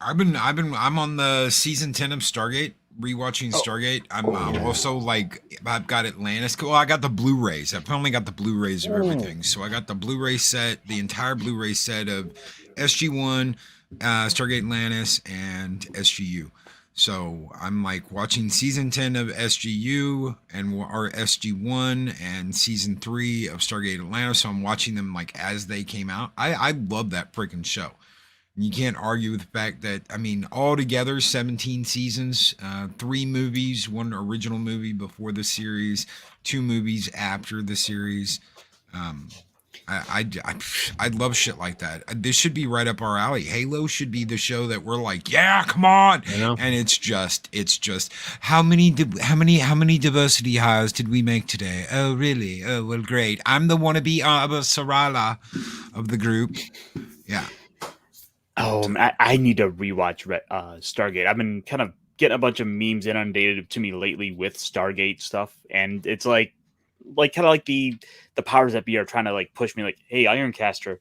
I'm on the season 10 of Stargate, rewatching Stargate. I'm also like, I've got Atlantis. Well, I got the Blu-rays. I've only got the Blu-rays of everything. So I got the Blu-ray set, the entire Blu-ray set of SG1, Stargate Atlantis, and SGU. So I'm like watching season 10 of SGU or SG1 and season 3 of Stargate Atlantis. So I'm watching them like as they came out. I love that freaking show. You can't argue with the fact that, I mean, altogether 17 seasons, 3 movies, 1 original movie before the series, 2 movies after the series. I love shit like that. This should be right up our alley. Halo should be the show that we're like, yeah, come on. And it's just how many diversity hires did we make today? Oh, really? Oh, well, great. I'm the wannabe Sarala of the group. Yeah. Oh, I need to rewatch Stargate. I've been kind of getting a bunch of memes inundated to me lately with Stargate stuff, and it's like kind of like the powers that be are trying to like push me like, hey, Ironcaster,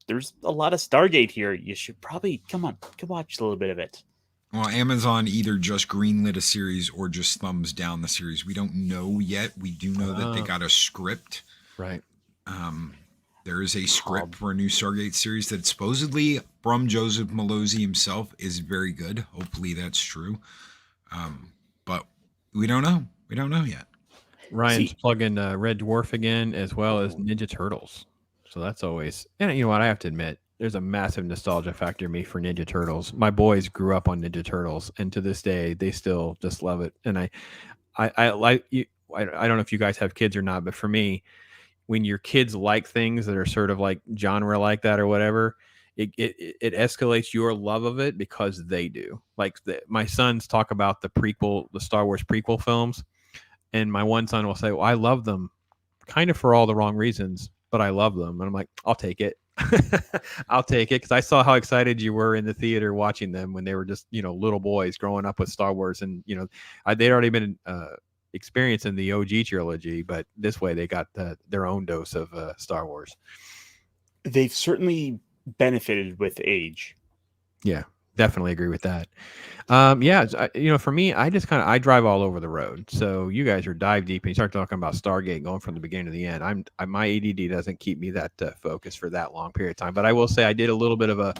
there's a lot of Stargate here. You should probably come watch a little bit of it. Well, Amazon either just greenlit a series or just thumbs down the series. We don't know yet. We do know that they got a script. Right. There is a script for a new Stargate series that supposedly from Joseph Malozzi himself is very good. Hopefully that's true. But we don't know. We don't know yet. Ryan's plugging Red Dwarf again, as well as Ninja Turtles. So that's always, and you know what, I have to admit, there's a massive nostalgia factor to me for Ninja Turtles. My boys grew up on Ninja Turtles, and to this day, they still just love it. And I like you. I don't know if you guys have kids or not, but for me, when your kids like things that are sort of like genre like that or whatever, it escalates your love of it because they do. Like my sons talk about the Star Wars prequel films. And my one son will say, well, I love them kind of for all the wrong reasons, but I love them. And I'm like, I'll take it. I'll take it. Because I saw how excited you were in the theater watching them when they were just, little boys growing up with Star Wars. And, they'd already been experiencing the OG trilogy, but this way they got their own dose of Star Wars. They've certainly benefited with age. Yeah. Definitely agree with that. For me, I drive all over the road. So you guys are dive deep and you start talking about Stargate going from the beginning to the end. My ADD doesn't keep me that focused for that long period of time. But I will say I did a little bit of a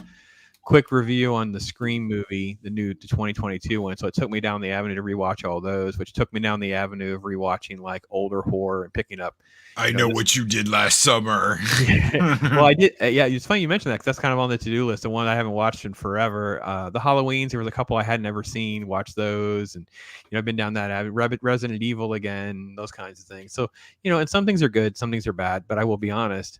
quick review on the Scream movie, the 2022 one. So it took me down the avenue to rewatch all those, which took me down the avenue of rewatching like older horror and picking up. I know what you did last summer. Well, I did. Yeah, it's funny you mentioned that because that's kind of on the to-do list. The one I haven't watched in forever. The Halloweens, there was a couple I had never seen. Watch those, and I've been down that avenue. Resident Evil again, those kinds of things. So and some things are good, some things are bad. But I will be honest,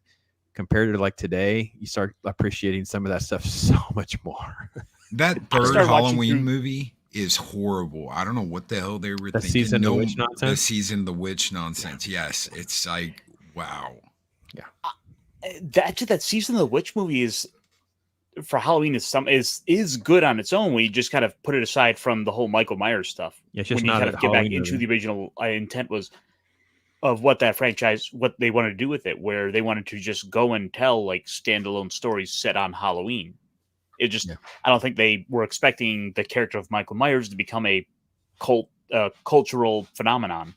compared to like today, you start appreciating some of that stuff so much more. That third Halloween movie is horrible. I don't know what the hell they were thinking. Season of the Witch nonsense? The Season of the Witch nonsense. Yes. It's like, wow. Yeah. That Season of the Witch movie is for Halloween is good on its own when you just kind of put it aside from the whole Michael Myers stuff. Yeah, it's just when not you kind of get Halloween back into movie. the original intent was of what that franchise, what they wanted to do with it, where they wanted to just go and tell like standalone stories set on Halloween. It just, Yeah. I don't think they were expecting the character of Michael Myers to become a cultural phenomenon.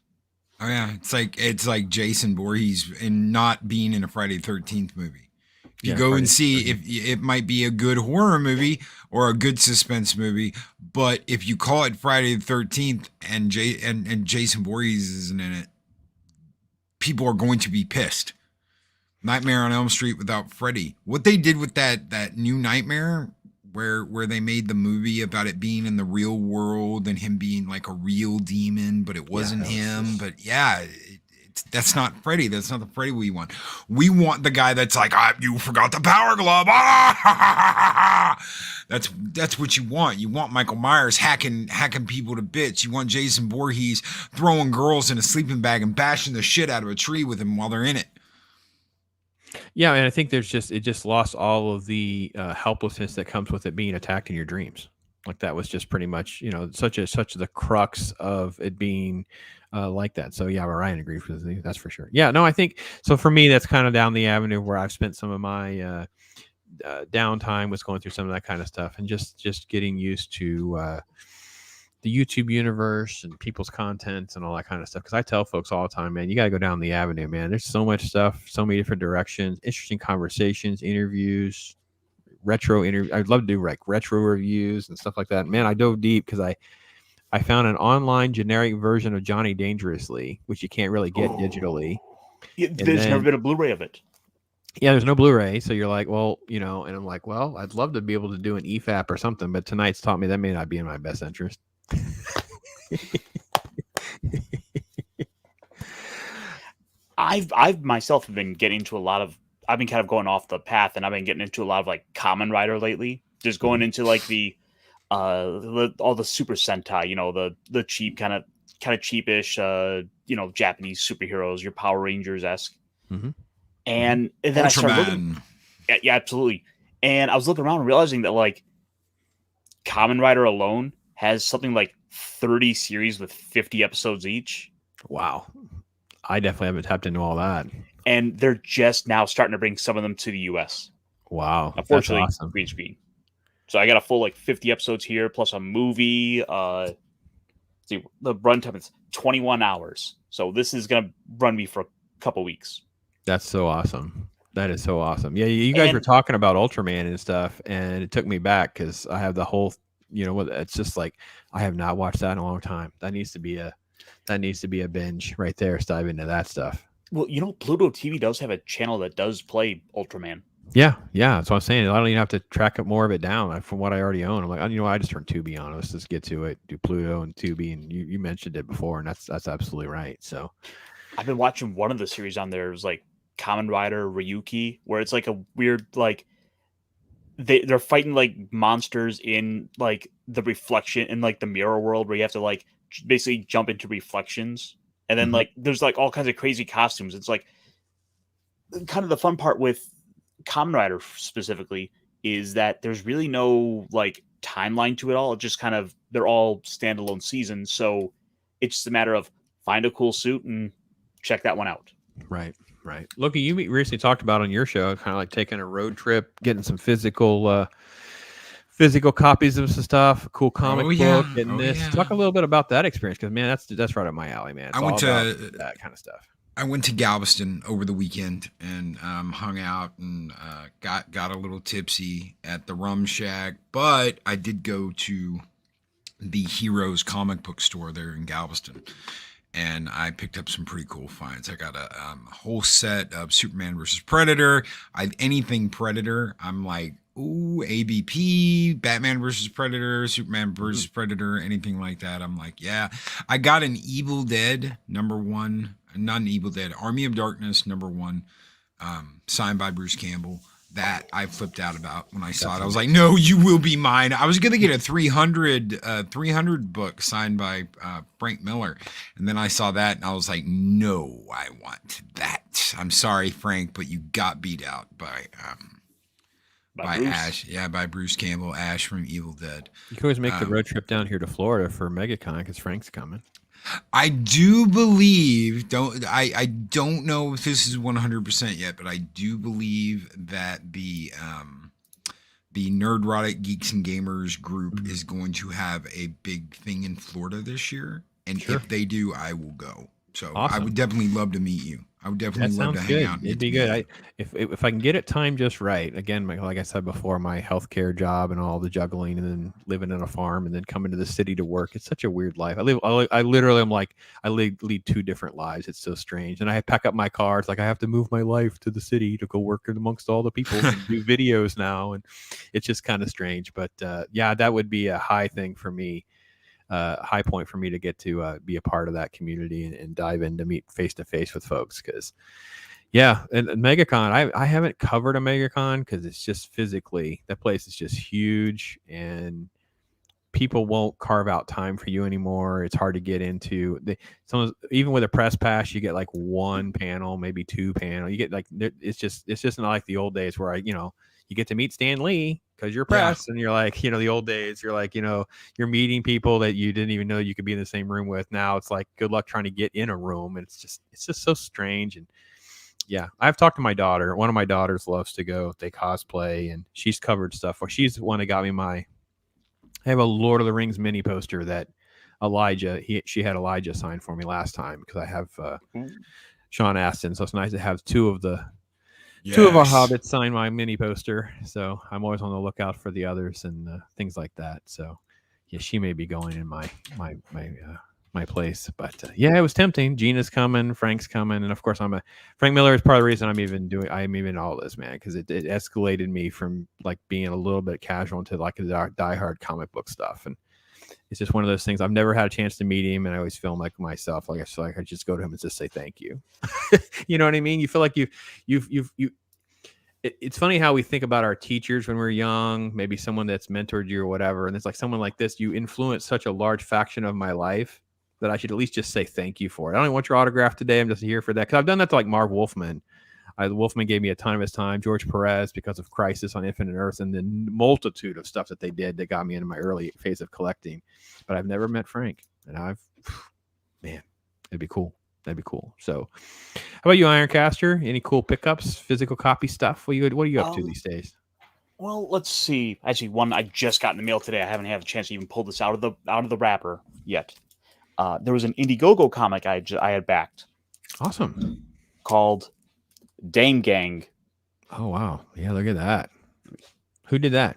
Oh yeah, it's like Jason Voorhees and not being in a Friday the 13th movie. If you go and see, if it might be a good horror movie or a good suspense movie, but if you call it Friday the 13th and Jason Voorhees isn't in it, people are going to be pissed. Nightmare on Elm Street without Freddy. What they did with that new Nightmare, where they made the movie about it being in the real world and him being like a real demon, but it wasn't him. But yeah, that's not Freddy. That's not the Freddy we want. We want the guy that's like, you forgot the power glove. That's what you want. You want Michael Myers hacking people to bits. You want Jason Voorhees throwing girls in a sleeping bag and bashing the shit out of a tree with him while they're in it. Yeah, and I think it just lost all of the helplessness that comes with it being attacked in your dreams. Like that was just pretty much, such the crux of it being like that. So yeah, Ryan agrees with you. That's for sure. Yeah, no, I think so. For me, that's kind of down the avenue where I've spent some of my downtime was going through some of that kind of stuff and just getting used to the YouTube universe and people's content and all that kind of stuff. Because I tell folks all the time, man, you got to go down the avenue, man. There's so much stuff, so many different directions, interesting conversations, interviews, retro interview. I'd love to do like retro reviews and stuff like that. Man, I dove deep because I found an online generic version of Johnny Dangerously, which you can't really get digitally. Yeah, there's never been a Blu-ray of it. Yeah, there's no Blu-ray. So you're like, well, and I'm like, well, I'd love to be able to do an EFAP or something, but tonight's taught me that may not be in my best interest. I've myself have been getting into I've been kind of going off the path, and I've been getting into a lot of like Kamen Rider lately. Just going into like the all the Super Sentai, the cheap kind of cheapish, Japanese superheroes, your Power Rangers-esque. Mm-hmm. And then I started looking. Yeah, absolutely. And I was looking around and realizing that like Kamen Rider alone has something like 30 series with 50 episodes each. Wow. I definitely haven't tapped into all that. And they're just now starting to bring some of them to the US. Wow. Unfortunately, that's awesome. green screen. So I got a full like 50 episodes here, plus a movie. See, the runtime is 21 hours. So this is going to run me for a couple weeks. That's so awesome. That is so awesome. Yeah, you guys were talking about Ultraman and stuff, and it took me back because I have the whole, it's just like I have not watched that in a long time. That needs to be a binge right there. Let's dive into that stuff. Well, Pluto TV does have a channel that does play Ultraman. Yeah, that's what I'm saying. I don't even have to track up more of it down from what I already own. I'm like, I just turned Tubi on. Let's just get to it. Do Pluto and Tubi, and you mentioned it before, and that's absolutely right. So I've been watching one of the series on there. It was like Kamen Rider Ryuki, where it's like a weird like they're fighting like monsters in like the reflection in like the mirror world, where you have to like basically jump into reflections, and then like there's like all kinds of crazy costumes. It's like kind of the fun part with Kamen Rider specifically is that there's really no like timeline to it all. It just kind of they're all standalone seasons, so it's just a matter of find a cool suit and check that one out. Right. Loki, you recently talked about on your show, kind of like taking a road trip, getting some physical copies of some stuff, a cool comic book, and this. Yeah. Talk a little bit about that experience, because man, that's right up my alley, man. It's I went to that kind of stuff. I went to Galveston over the weekend and hung out and got a little tipsy at the Rum Shack, but I did go to the Heroes comic book store there in Galveston. And I picked up some pretty cool finds. I got a whole set of Superman versus Predator. Anything Predator, I'm like, ooh, ABP, Batman versus Predator, Superman versus Predator, anything like that. I'm like, yeah. I got an Evil Dead #1, not an Evil Dead, Army of Darkness #1, signed by Bruce Campbell. That I flipped out about when I saw it. I was like, no, you will be mine. I was going to get a 300 book signed by Frank Miller. And then I saw that and I was like, no, I want that. I'm sorry, Frank, but you got beat out by Ash. Yeah, by Bruce Campbell, Ash from Evil Dead. You can always make the road trip down here to Florida for MegaCon because Frank's coming. I do believe, I don't know if this is 100% yet, but I do believe that the Nerdrotic Geeks and Gamers group is going to have a big thing in Florida this year, and Sure. if they do, I will go. So I Awesome. would definitely love to meet you. I would That definitely love sounds to hang good. out. And It'd get be to meet good. you. If I can get it timed just right. Again, like I said before, my healthcare job and all the juggling, and then living on a farm, and then coming to the city to work. It's such a weird life. I literally am like I lead two different lives. It's so strange. And I pack up my car. It's like I have to move my life to the city to go work amongst all the people and do videos now, and it's just kind of strange. But yeah, that would be a high thing for me. High point for me to get to be a part of that community and dive in to meet face to face with folks, because yeah, and MegaCon, I haven't covered a MegaCon because it's just physically, that place is just huge, and people won't carve out time for you anymore. It's hard to get into. Even with a press pass, you get like one panel, maybe two panel. You get like it's just not like the old days where you get to meet Stan Lee because you're press, and you're like, the old days, you're like, you're meeting people that you didn't even know you could be in the same room with. Now it's like, good luck trying to get in a room, and it's just so strange. And yeah, I've talked to my daughter. One of my daughters loves to go. They cosplay, and she's covered stuff. Well, she's the one that got me I have a Lord of the Rings mini poster that she had Elijah sign for me last time, because I have Sean Astin. So it's nice to have two of our hobbits sign my mini poster. So I'm always on the lookout for the others and things like that. So yeah, she may be going in my place, but yeah, it was tempting. Gina's coming, Frank's coming, and of course Frank Miller is part of the reason I'm even all this, man, because it escalated me from like being a little bit casual into like the diehard comic book stuff, and it's just one of those things. I've never had a chance to meet him, and I always feel like myself, like I feel like I just go to him and just say thank you. You know what I mean? You feel like it's funny how we think about our teachers when we're young, maybe someone that's mentored you or whatever, and it's like someone like this, you influence such a large faction of my life that I should at least just say thank you for it. I don't even want your autograph today. I'm just here for that, because I've done that to like Marv Wolfman. Wolfman gave me a ton of his time. George Perez, because of Crisis on Infinite Earth, and the multitude of stuff that they did that got me into my early phase of collecting. But I've never met Frank, and man, it'd be cool. That'd be cool. So, how about you, Ironcaster? Any cool pickups, physical copy stuff? What are you up to these days? Well, let's see. Actually, one I just got in the mail today. I haven't had a chance to even pull this out of the wrapper yet. There was an Indiegogo comic I had backed. Awesome. Called Dame Gang. Oh, wow. Yeah, look at that. Who did that?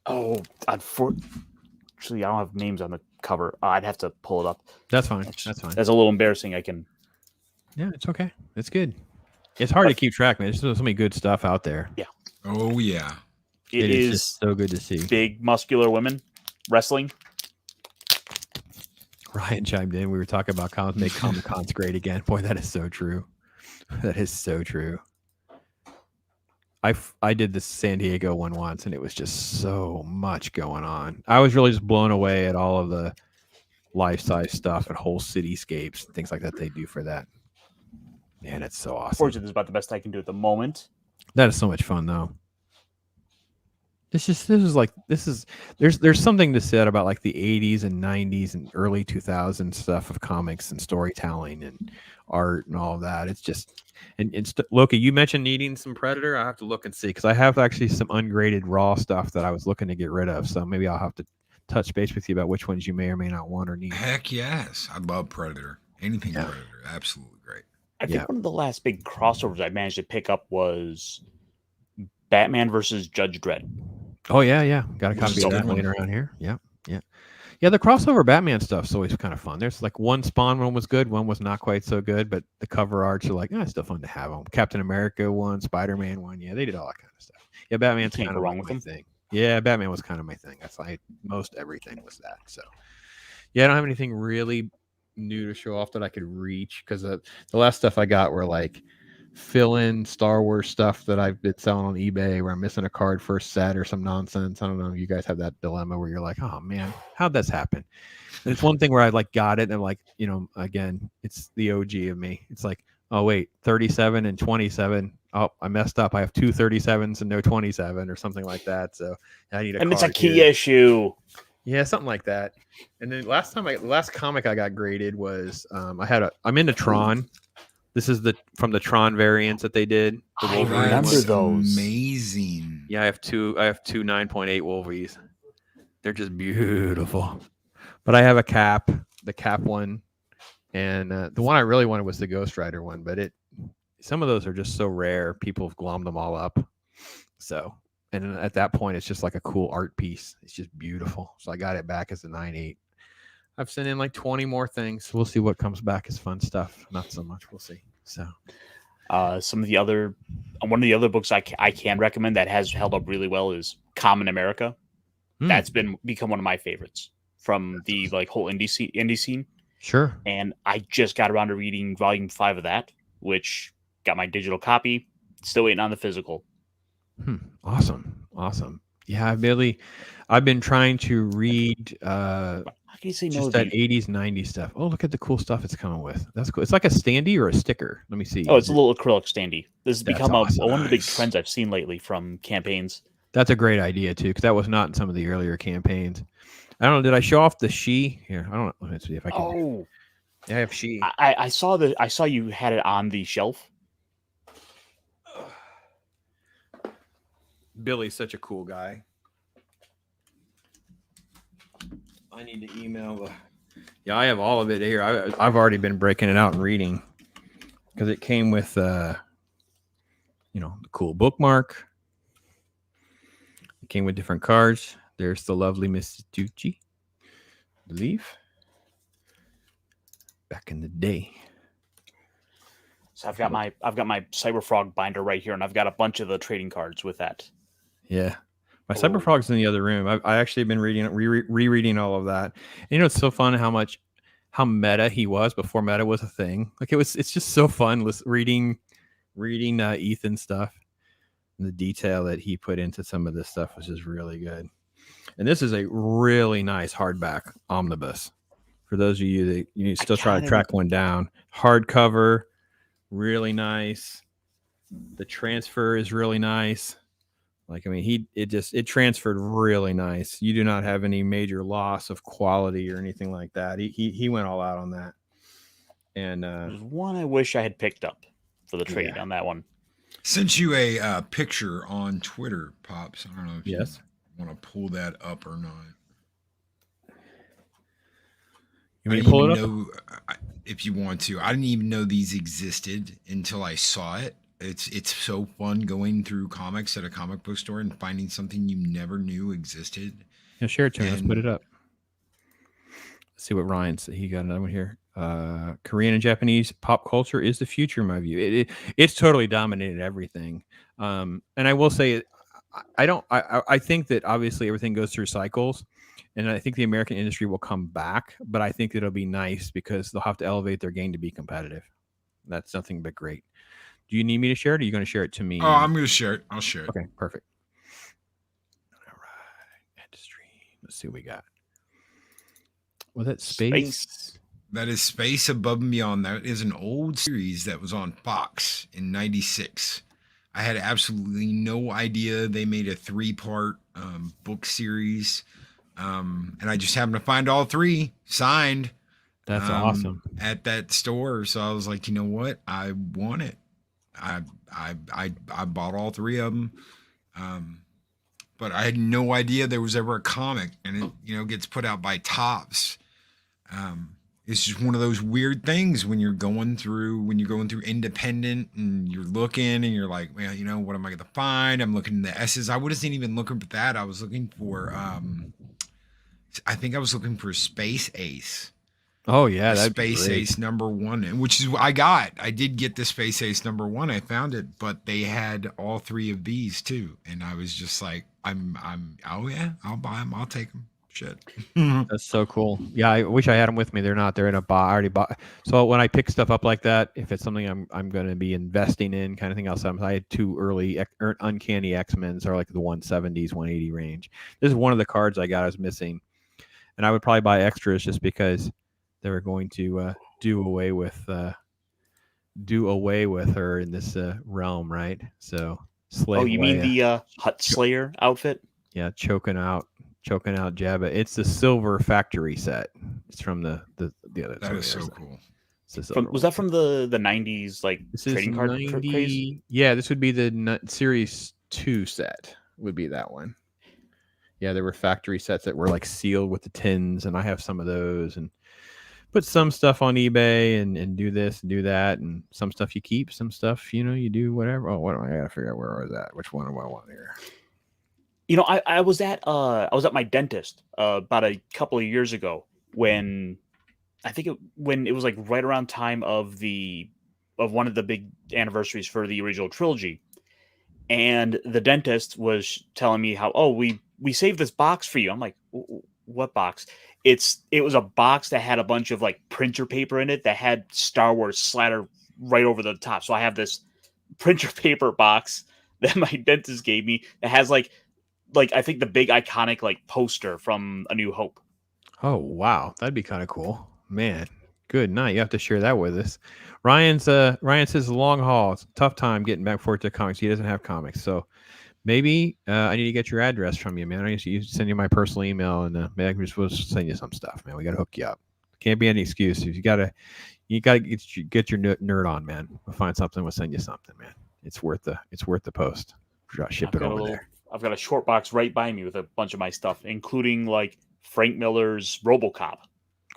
Oh, unfortunately, I don't have names on the cover. I'd have to pull it up. That's fine. That's fine. That's a little embarrassing. Yeah, it's okay. It's good. It's hard to keep track, man. There's so many good stuff out there. Yeah. Oh, yeah. It is just so good to see. Big, muscular women wrestling. Ryan chimed in. We were talking about make Comic Cons great again. Boy, that is so true. That is so true. I did the San Diego one once, and it was just so much going on. I was really just blown away at all of the life-size stuff and whole cityscapes and things like that they do for that. Man, it's so awesome. Unfortunately, this is about the best I can do at the moment. That is so much fun, though. There's something to said about like the 80s and 90s and early 2000s stuff of comics and storytelling and art and all of that. It's just, and Loki, you mentioned needing some Predator. I have to look and see, because I have actually some ungraded raw stuff that I was looking to get rid of. So maybe I'll have to touch base with you about which ones you may or may not want or need. Heck yes. I love Predator. Anything Predator. Absolutely great. I think one of the last big crossovers I managed to pick up was Batman versus Judge Dredd. Oh yeah. Got a copy of that laying around here. Yeah. The crossover Batman stuff's always kind of fun. There's like one Spawn one was good, one was not quite so good, but the cover arts are like, it's still fun to have them. Captain America one, Spider-Man one, yeah, they did all that kind of stuff. Yeah, Batman's kind of wrong with my thing. Yeah, Batman was kind of my thing. That's like most everything was that. So yeah, I don't have anything really new to show off that I could reach, because the last stuff I got were like fill in Star Wars stuff that I've been selling on eBay where I'm missing a card for a set or some nonsense. I don't know if you guys have that dilemma where you're like, oh man, how'd this happen? And it's one thing where I like got it and I'm like, again, it's the OG of me. It's like, oh wait, 37 and 27. Oh, I messed up. I have two 37s and no 27 or something like that. So I need a card. And it's a key issue. Yeah, something like that. And then last comic I got graded was I'm into Tron. This is from the Tron variants that they did. The I Wolverine remember ones. those. Amazing. Yeah, I have two 9.8 Wolvies. They're just beautiful. But I have the Cap one, and the one I really wanted was the Ghost Rider one. But some of those are just so rare. People have glommed them all up. So, and at that point, it's just like a cool art piece. It's just beautiful. So I got it back as a 9.8. I've sent in like 20 more things. We'll see what comes back as fun stuff. Not so much. We'll see. So, one of the other books I can recommend that has held up really well is Common America. That's become one of my favorites from the like whole indie scene. Sure. And I just got around to reading volume 5 of that, which got my digital copy. Still waiting on the physical. Awesome. Yeah, I've been trying to read How can you say no? just that 80s, 90s stuff. Oh, look at the cool stuff it's coming with. That's cool. It's like a standee or a sticker. Let me see. Oh, it's a little acrylic standee. This has become awesome. one of the big trends I've seen lately from campaigns. That's a great idea too, because that was not in some of the earlier campaigns. I don't know. Did I show off the she here? I don't know. Let's see if I can. Oh, yeah, I have she. I saw you had it on the shelf. Billy's such a cool guy. I need to email Yeah, I have all of it here. I've already been breaking it out and reading because it came with the cool bookmark. It came with different cards. There's the lovely Miss Tucci, I believe. Back in the day. So I've got my Cyberfrog binder right here, and I've got a bunch of the trading cards with that. Yeah. My Cyberfrog's in the other room. I actually been reading it, rereading all of that. And, it's so fun how meta he was before meta was a thing. Like it's just so fun reading Ethan stuff, and the detail that he put into some of this stuff was just really good. And this is a really nice hardback omnibus. For those of you that you still try to track one down, hardcover, really nice. The transfer is really nice. Like, I mean, it transferred really nice. You do not have any major loss of quality or anything like that. He went all out on that. And there's one I wish I had picked up for the trade on that one. Sent you a picture on Twitter, Pops. I don't know if you want to pull that up or not. You want to pull it up? If you want to. I didn't even know these existed until I saw it. It's so fun going through comics at a comic book store and finding something you never knew existed. Yeah, share it to me. Let's put it up. Let's see what Ryan said. He got another one here. Korean and Japanese pop culture is the future, in my view. It's totally dominated everything. And I will say, I think that obviously everything goes through cycles, and I think the American industry will come back, but I think it'll be nice because they'll have to elevate their game to be competitive. That's nothing but great. Do you need me to share it, or are you going to share it to me? Oh, I'm going to share it. I'll share it. Okay, perfect. All right. Add to stream. Let's see what we got. Was that Space? That is Space Above and Beyond. That is an old series that was on Fox in '96. I had absolutely no idea they made a 3-part book series. And I just happened to find all 3 signed. That's awesome. At that store. So I was like, you know what? I want it. I bought all 3 of them. But I had no idea there was ever a comic, and it gets put out by Tops. It's just one of those weird things when you're going through independent and you're looking and you're like, well, what am I going to find? I'm looking in the S's. I wasn't even looking for that. I was looking for, I think I was looking for Space Ace. Oh yeah, that's Space Ace #1, which is what I got. I did get the Space Ace #1. I found it, but they had all 3 of these too, and I was just like, oh yeah, I'll buy them. I'll take them. Shit. That's so cool. Yeah, I wish I had them with me. They're not. They're in a box. I already bought. So when I pick stuff up like that, if it's something I'm going to be investing in, kind of thing else. I had 2 early Uncanny X-Men's, are like the 170s, 180 range. This is one of the cards I got. I was missing, and I would probably buy extras just because they were going to do away with her in this realm, right? So slave. Oh, you mean the Hut Slayer outfit? Yeah, choking out choking out Jabba. It's the silver factory set. It's from the other. That is so cool. Was that from the 90s like This trading is card 90. craze? Yeah, this would be the Series 2 set. Would be that one. Yeah, there were factory sets that were like sealed with the tins, and I have some of those, and put some stuff on eBay and do this and do that, and some stuff you keep, some stuff you do whatever. Oh, what am I gotta figure out where I was at? Which one do I want here? I was at my dentist about a couple of years ago when when it was like right around time of one of the big anniversaries for the original trilogy, and the dentist was telling me how we saved this box for you. I'm like, what box? It was a box that had a bunch of like printer paper in it that had Star Wars slattered right over the top. So I have this printer paper box that my dentist gave me that has like I think the big iconic like poster from A New Hope. Oh wow, that'd be kind of cool, man. Good night. You have to share that with us. Ryan says long haul. It's a tough time getting back forth to comics. He doesn't have comics, so maybe I need to get your address from you, man. I need to send you my personal email, and maybe I can just send you some stuff, man. We gotta hook you up. Can't be any excuse. You gotta get your nerd on, man. We'll find something. We'll send you something, man. It's worth the post. Ship it over there. I've got a short box right by me with a bunch of my stuff, including like Frank Miller's RoboCop.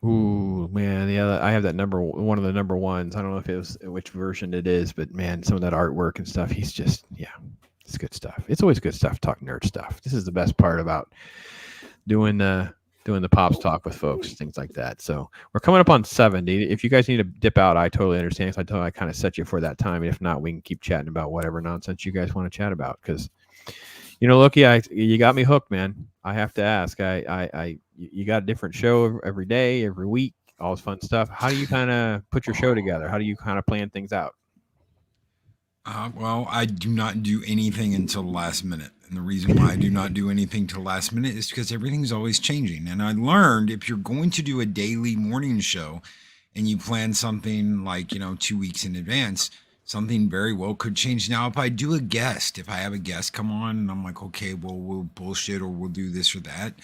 Ooh, man, yeah, I have that one of the number ones. I don't know if it was which version it is, but man, some of that artwork and stuff. He's just, it's good stuff. It's always good stuff. Talk nerd stuff. This is the best part about doing the Pops talk with folks, things like that. So we're coming up on 70. If you guys need to dip out, I totally understand. So I kind of set you for that time. And if not, we can keep chatting about whatever nonsense you guys want to chat about. Because Loki, you got me hooked, man. I have to ask. You got a different show every day, every week, all this fun stuff. How do you kind of put your show together? How do you kind of plan things out? Well, I do not do anything until the last minute. And the reason why I do not do anything till the last minute is because everything's always changing. And I learned if you're going to do a daily morning show and you plan something like, 2 weeks in advance, something very well could change. Now, if I do a guest, if I have a guest come on and I'm like, okay, well, we'll bullshit or we'll do this or that,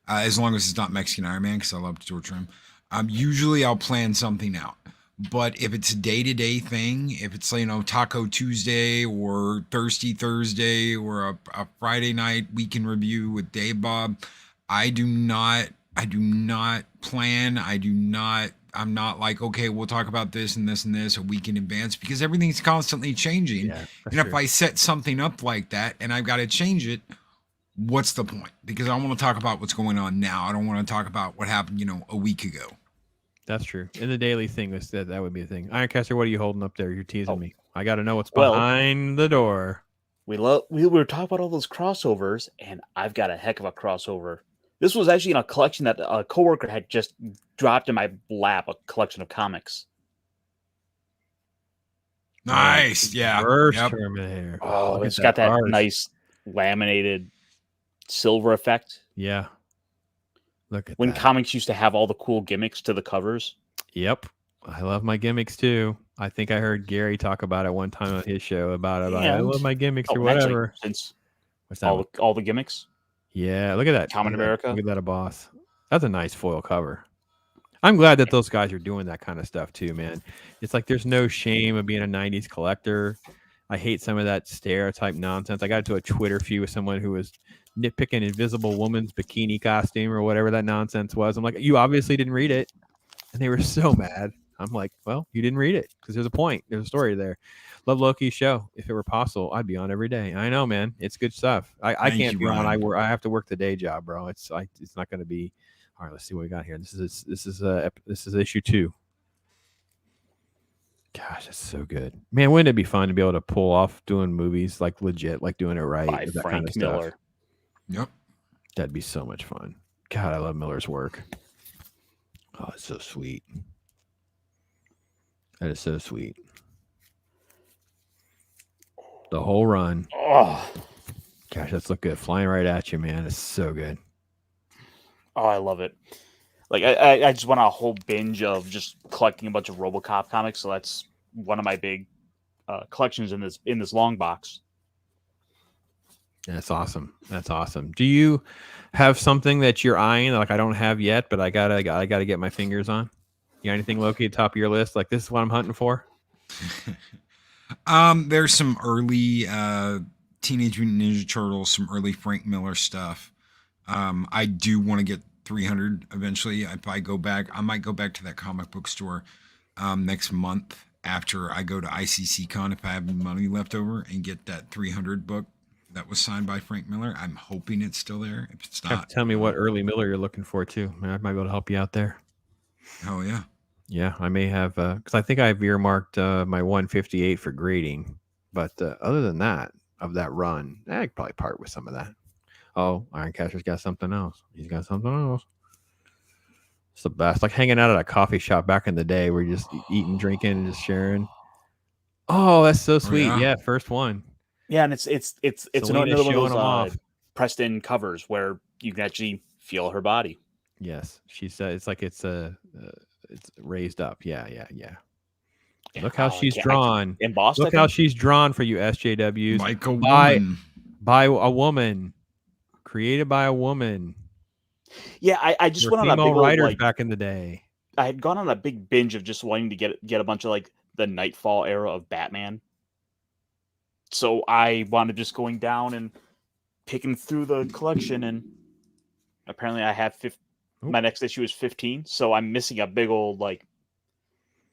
as long as it's not Mexican Iron Man, because I love to torture him, usually I'll plan something out. But if it's a day-to-day thing, if it's, Taco Tuesday or Thirsty Thursday or a Friday night weekend review with Dave Bob, I do not plan. I'm not like, okay, we'll talk about this and this and this a week in advance, because everything's constantly changing. Yeah, and if I set something up like that and I've got to change it, what's the point? Because I want to talk about what's going on now. I don't want to talk about what happened, a week ago. That's true. And the daily thing was that would be a thing. Ironcaster, what are you holding up there? You're teasing me. I got to know what's behind the door. We were talking about all those crossovers, and I've got a heck of a crossover. This was actually in a collection that a coworker had just dropped in my lap, a collection of comics. Nice. Yeah. First Terminator. Oh, it's got that nice laminated silver effect. Yeah. Look at when that. Comics used to have all the cool gimmicks to the covers. Yep. I love my gimmicks too. I think I heard Gary talk about it one time on his show about I love my gimmicks or whatever. Actually, since what's that? All the gimmicks. Yeah, look at that. Common America. Look at that, a boss. That's a nice foil cover. I'm glad that those guys are doing that kind of stuff too, man. It's like there's no shame of being a 90s collector. I hate some of that stereotype nonsense. I got into a Twitter feud with someone who was nitpicking Invisible Woman's bikini costume or whatever that nonsense was. I'm like, you obviously didn't read it. And they were so mad. I'm like, well, you didn't read it because there's a point. There's a story there. Love Loki's show. If it were possible, I'd be on every day. I know, man. It's good stuff. I can't be on. I have to work the day job, bro. It's not going to be. All right, let's see what we got here. This is issue 2. Gosh, that's so good, man. Wouldn't it be fun to be able to pull off doing movies like legit, like doing it right, by with that Frank kind of Miller. stuff? Yep. That'd be so much fun. God, I love Miller's work. Oh, it's so sweet. That is so sweet. The whole run. Oh, gosh, that's look good. Flying right at you, man. It's so good. Oh, I love it. Like I just went on a whole binge of just collecting a bunch of RoboCop comics. So that's one of my big collections in this long box. That's awesome. That's awesome. Do you have something that you're eyeing like I don't have yet, but I gotta get my fingers on? You got anything, Loki, at top of your list? Like this is what I'm hunting for. There's some early Teenage Mutant Ninja Turtles, some early Frank Miller stuff. I do want to get 300 eventually. If I go back, I might go back to that comic book store next month after I go to ICC Con if I have money left over and get that 300 book that was signed by Frank Miller. I'm hoping it's still there. If it's not, Tell me what early Miller you're looking for too. I might be able to help you out there. Oh yeah. Yeah, I may have because I think I've earmarked my 158 for grading, but other than that, of that run, I could probably part with some of that. Oh, Ironcaster's got something else. He's got something else. It's the best. Like hanging out at a coffee shop back in the day, where you're just eating, drinking, and just sharing. Oh, that's so sweet. Yeah, first one. Yeah, and it's Selena's another one showing of them off. those pressed in covers where you can actually feel her body. Yes, she said it's like it's raised up. Yeah. Look how she's drawn. Embossed. Look how she's drawn for you, SJWs. Like a woman. By a woman. Created by a woman. Yeah, I just went on a big writers old, like, back in the day. I had gone on a big binge of just wanting to get a bunch of like the Nightfall era of Batman. So I wound up just going down and picking through the collection, and apparently I have my next issue is 15, so I'm missing a big old like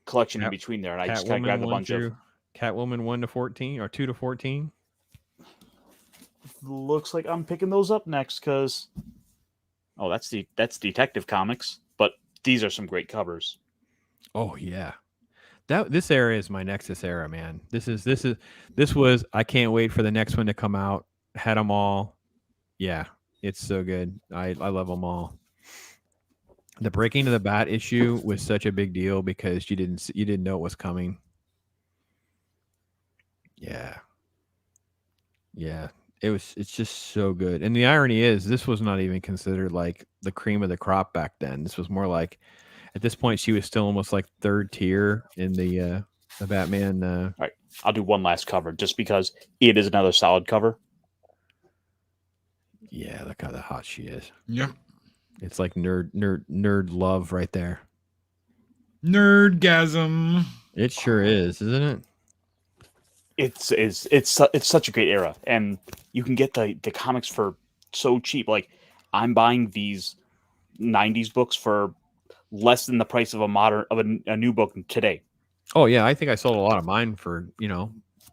collection in between there, and I just kind of grabbed a bunch of Catwoman 1 to 14 or 2 to 14. Looks like I'm picking those up next because that's Detective Comics, but these are some great covers. Oh yeah, this era is my Nexus era, man. This was I can't wait for the next one to come out. Had them all. Yeah, it's so good. I love them all. The Breaking of the Bat issue was such a big deal because you didn't know it was coming. Yeah. It's just so good. And the irony is this was not even considered like the cream of the crop back then. This was more like at this point she was still almost like third tier in the Batman. All right, I'll do one last cover just because it is another solid cover. Yeah, look how hot she is. Yep. It's like nerd love right there. Nerdgasm. It sure is, isn't it? It's such a great era, and you can get the comics for so cheap. Like I'm buying these 90s books for less than the price of a new book today. Oh yeah, I think I sold a lot of mine for a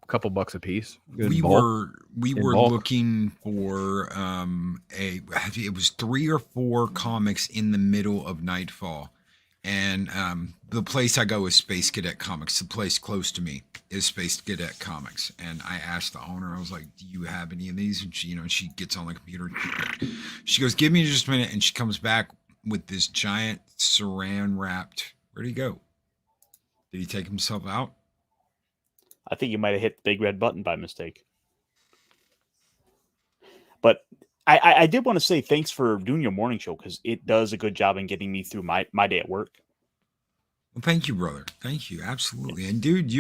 couple bucks a piece. We were looking for it was 3 or 4 comics in the middle of Nightfall, and the place I go is Space Cadet Comics. The place close to me is Space Cadet Comics, and I asked the owner, I was like, "Do you have any of these?" And she gets on the computer. She goes, "Give me just a minute," and she comes back with this giant saran wrapped. Where'd he go? Did he take himself out? I think you might have hit the big red button by mistake. But I did want to say thanks for doing your morning show because it does a good job in getting me through my day at work. Well, thank you, brother. Thank you. Absolutely. And dude,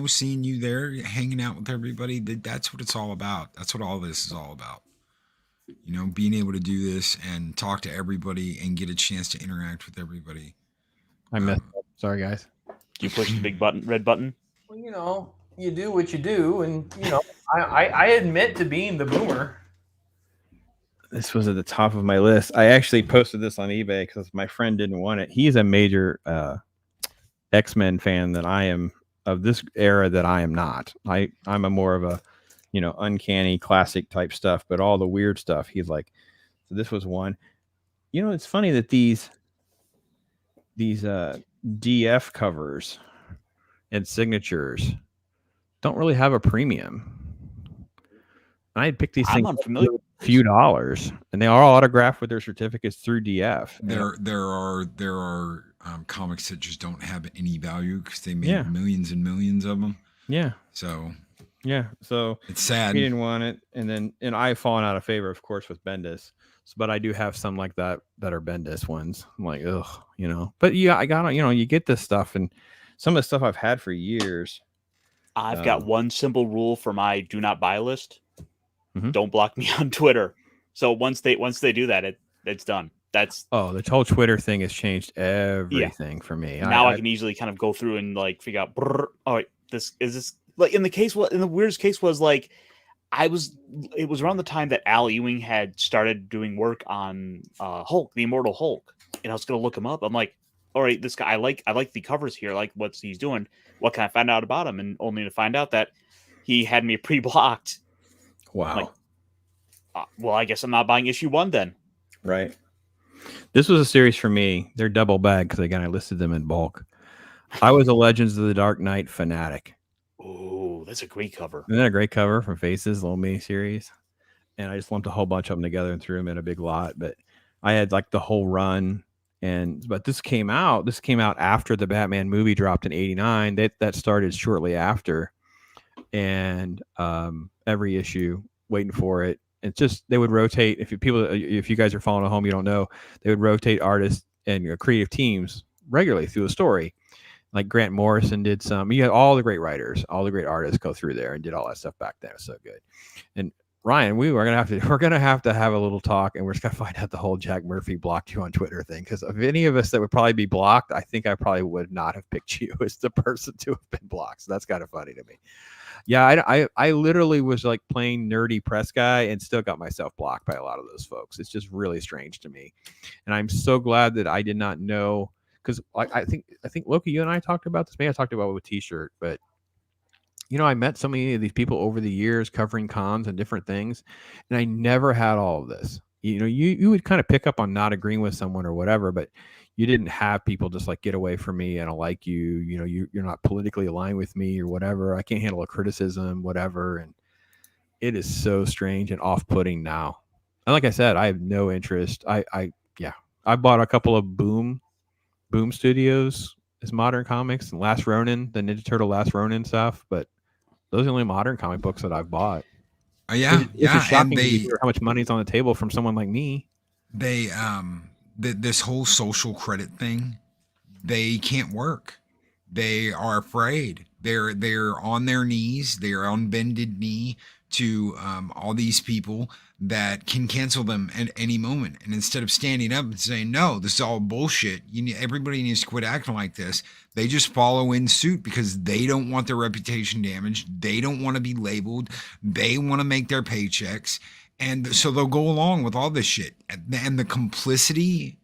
seeing you there, hanging out with everybody, that's what it's all about. That's what all this is all about. Being able to do this and talk to everybody and get a chance to interact with everybody. I messed up. Sorry, guys. You push the big red button? Well, you do what you do, and I admit to being the boomer. This was at the top of my list. I actually posted this on eBay because my friend didn't want it. He's a major X-Men fan that I am of this era that I am not. I'm a more of a uncanny classic type stuff, but all the weird stuff he's like. So this was one. It's funny that these DF covers and signatures don't really have a premium. I had picked these things up for a few dollars, and they are all autographed with their certificates through DF. There are comics that just don't have any value because they made millions and millions of them. Yeah. So it's sad. He didn't want it, and I've fallen out of favor, of course, with Bendis. But I do have some like that are Bendis ones. I'm like, ugh, But yeah, I got you get this stuff, and some of the stuff I've had for years. I've got one simple rule for my do not buy list. don't block me on Twitter. So once they do that, it's done. That's the whole Twitter thing has changed everything for me. Now I can easily kind of go through and like figure out. Oh, wait, this like in the weirdest case was like it was around the time that Al Ewing had started doing work on Hulk, the Immortal Hulk, and I was gonna look him up. I'm like, all right, this guy, I like the covers here, like what he's doing. What can I find out about him? And only to find out that he had me pre-blocked. Wow. Like, well, I guess I'm not buying issue 1 then. Right. This was a series for me. They're double bag because again I listed them in bulk. I was a Legends of the Dark Knight fanatic. Oh, that's a great cover. Isn't that a great cover from Faces, little mini series? And I just lumped a whole bunch of them together and threw them in a big lot. But I had like the whole run. But this came out after the Batman movie dropped in '89. That started shortly after. And every issue, waiting for it. It's just they would rotate. If you guys are following at home, you don't know, they would rotate artists and creative teams regularly through the story. Like Grant Morrison did some. You had all the great writers, all the great artists go through there and did all that stuff back then. It was so good. And Ryan, we're gonna have to have a little talk, and we're just gonna find out the whole Jack Murphy blocked you on Twitter thing. Because of any of us that would probably be blocked, I think I probably would not have picked you as the person to have been blocked. So that's kind of funny to me. Yeah, I literally was like playing nerdy press guy and still got myself blocked by a lot of those folks. It's just really strange to me, and I'm so glad that I did not know. Because I think Loki, you and I talked about this. Maybe I talked about it with T-shirt, but I met so many of these people over the years covering cons and different things, and I never had all of this. You would kind of pick up on not agreeing with someone or whatever, but you didn't have people just like get away from me. I don't like you. You're not politically aligned with me or whatever. I can't handle a criticism, whatever. And it is so strange and off-putting now. And like I said, I have no interest. I bought a couple of Boom Studios as modern comics and Last Ronin, the Ninja Turtle Last Ronin stuff, but those are the only modern comic books that I've bought. It's shocking to hear how much money's on the table from someone like me. They this whole social credit thing, they can't work. They are afraid. They're on their knees. They're on bended knee to all these people that can cancel them at any moment. And instead of standing up and saying, no, this is all bullshit, everybody needs to quit acting like this, they just follow in suit because they don't want their reputation damaged. They don't want to be labeled. They want to make their paychecks. And so they'll go along with all this shit. And the complicity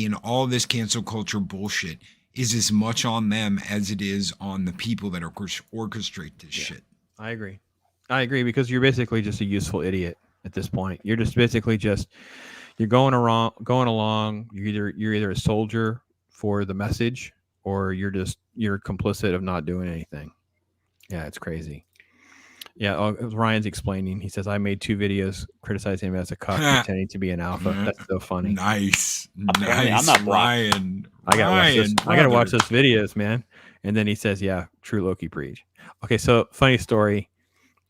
in all this cancel culture bullshit is as much on them as it is on the people that orchestrate this shit. I agree because you're basically just a useful idiot at this point. You're just basically you're going along. You're either a soldier for the message or you're complicit of not doing anything. Yeah, it's crazy. Yeah, Ryan's explaining. He says, I made 2 videos criticizing him as a cuck pretending to be an alpha. That's so funny. Nice. I'm not Ryan. I gotta watch those videos, man. And then he says, yeah, true Loki preach. Okay, so funny story.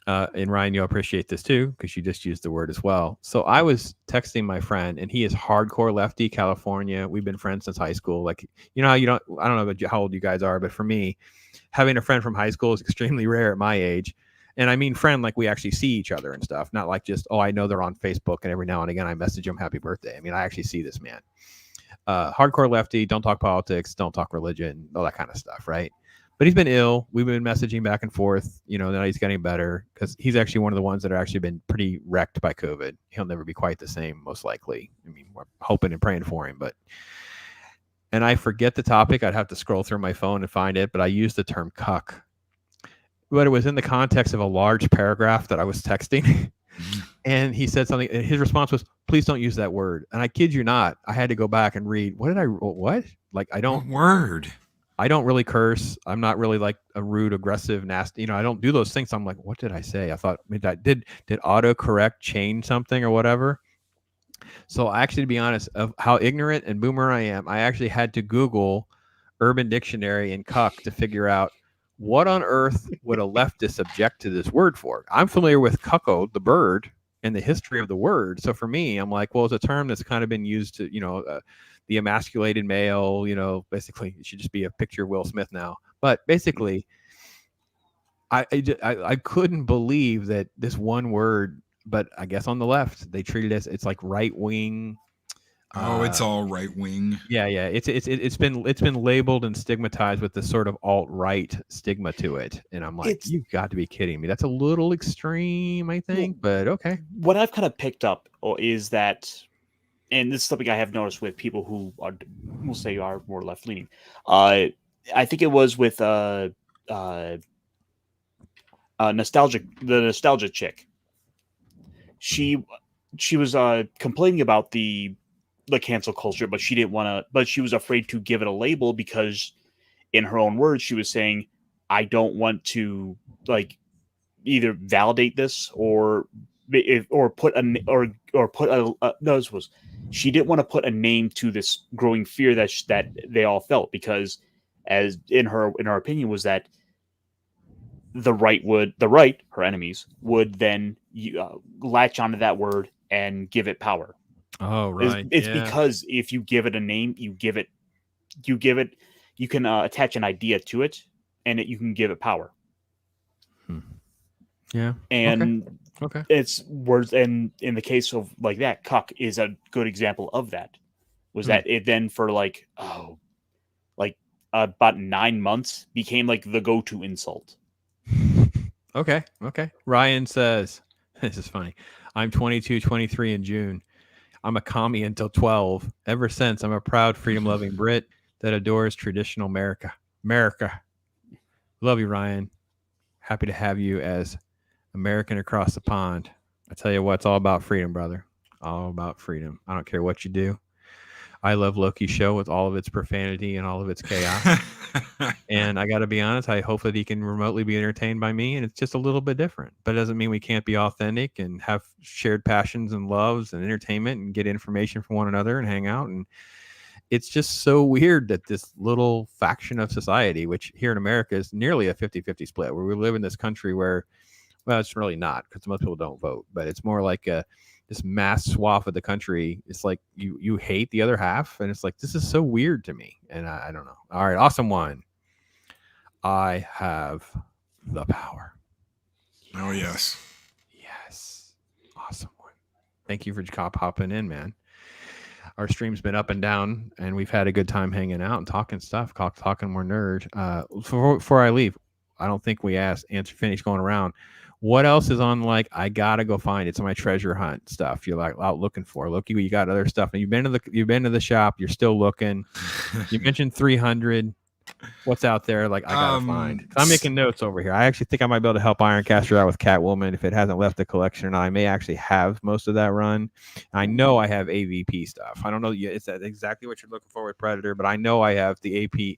And Ryan, you'll appreciate this too, because you just used the word as well. So I was texting my friend, and he is hardcore lefty, California. We've been friends since high school. Like, I don't know how old you guys are, but for me, having a friend from high school is extremely rare at my age. And I mean friend, like we actually see each other and stuff, not like just, I know they're on Facebook and every now and again I message them happy birthday. I mean, I actually see this man. Hardcore lefty, don't talk politics, don't talk religion, all that kind of stuff, right? But he's been ill. We've been messaging back and forth. Now he's getting better because he's actually one of the ones that are actually been pretty wrecked by COVID. He'll never be quite the same, most likely. I mean, we're hoping and praying for him, and I forget the topic. I'd have to scroll through my phone and find it, but I used the term cuck. But it was in the context of a large paragraph that I was texting. And he said something, and his response was, please don't use that word. And I kid you not, I had to go back and read, what? Like, I don't really curse. I'm not really like a rude, aggressive, nasty, I don't do those things. So I'm like, what did I say? I thought, did autocorrect change something or whatever? So actually, to be honest, of how ignorant and boomer I am, I actually had to Google Urban Dictionary and cuck to figure out what on earth would a leftist object to this word for? I'm familiar with cuckold, the bird, and the history of the word. So for me, I'm like, well, it's a term that's kind of been used to, the emasculated male, basically it should just be a picture of Will Smith now. But basically, I couldn't believe that this one word, but I guess on the left they treat it as it's like right wing. Oh, it's all right wing. Yeah. It's been labeled and stigmatized with this sort of alt right stigma to it, and I'm like, you've got to be kidding me. That's a little extreme, I think, but okay. What I've kind of picked up is that, and this is something I have noticed with people who are, we'll say, are more left leaning. I think it was with the nostalgia chick. She was complaining about the cancel culture, but she didn't want to. But she was afraid to give it a label because, in her own words, she was saying, "I don't want to like either validate this or put a or put a no." This was, she didn't want to put a name to this growing fear that they all felt, because, as in her opinion, was that the right, her enemies, would then latch onto that word and give it power. Oh, right. It's because if you give it a name, you can attach an idea to it, and you can give it power. Yeah. And okay. It's words. And in the case of like that, cuck is a good example of that. Was that it then for about 9 months became like the go-to insult. Okay. Ryan says, this is funny. I'm 22, 23 in June. I'm a commie until 12. Ever since, I'm a proud, freedom-loving Brit that adores traditional America. Love you, Ryan. Happy to have you as American across the pond. I tell you what, it's all about freedom, brother. All about freedom. I don't care what you do. I love Loki's show with all of its profanity and all of its chaos. And I got to be honest, I hope that he can remotely be entertained by me, and it's just a little bit different. But it doesn't mean we can't be authentic and have shared passions and loves and entertainment and get information from one another and hang out. And it's just so weird that this little faction of society, which here in America is nearly a 50-50 split, where we live in this country where, well, it's really not, because most people don't vote, but it's more like this mass swath of the country. It's like you hate the other half, and it's like, this is so weird to me, and I don't know. All right, awesome one. I have the power. Oh, yes. Awesome one. Thank you for hopping in, man. Our stream's been up and down, and we've had a good time hanging out and talking stuff, talking more nerd. Before I leave, I don't think we finished going around. What else is on, like, I gotta go find it's on my treasure hunt stuff you're like out looking for? Loki, you got other stuff, and you've been to the shop, you're still looking. You mentioned 300. What's out there? Like, I gotta find. I'm making notes over here. I actually think I might be able to help Ironcaster out with Catwoman if it hasn't left the collection or not. I may actually have most of that run. I know I have AVP stuff. I don't know it's exactly what you're looking for with Predator, but I know I have the AP.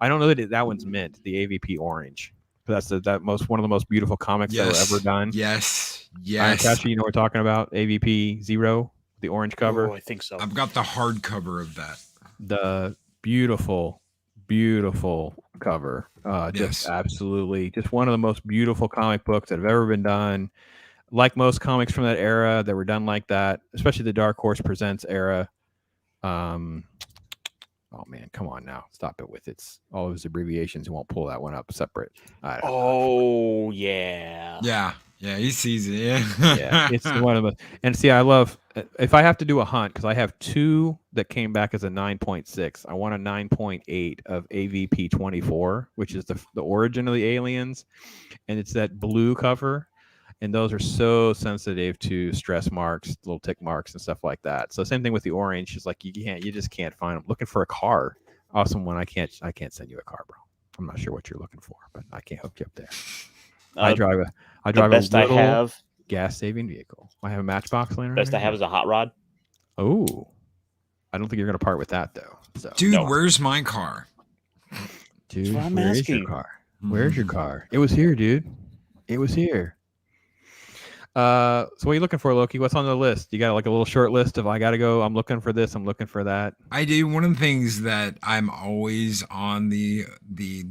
I don't know that one's mint, the AVP Orange. That's one of the most beautiful comics that were ever done. Yes. Ironcaster, you know what we're talking about? AVP 0, the orange cover. Oh, I think so. I've got the hardcover of that. The beautiful cover. Just absolutely, just one of the most beautiful comic books that have ever been done. Like most comics from that era that were done like that, especially the Dark Horse Presents era. Oh man, come on now, stop it with all of his abbreviations. You won't pull that one up separate. Oh yeah. Yeah, he sees it. Yeah, yeah, it's one of the. And see, I love if I have to do a hunt, because I have 2 that came back as a 9.6. I want a 9.8 of AVP 24, which is the origin of the aliens, and it's that blue cover, and those are so sensitive to stress marks, little tick marks, and stuff like that. So same thing with the orange. It's like you just can't find them. Looking for a car, awesome one. I can't send you a car, bro. I'm not sure what you're looking for, but I can't hook you up there. I drive a little gas-saving vehicle. I have a Matchbox laying around. Best I have is a hot rod. Oh, I don't think you're gonna part with that though. So, dude, where's my car? Dude, where's your car? Where's your car? It was here, dude. It was here. So what are you looking for, Loki? What's on the list? You got like a little short list of I gotta go. I'm looking for this. I'm looking for that. I do. One of the things that I'm always on the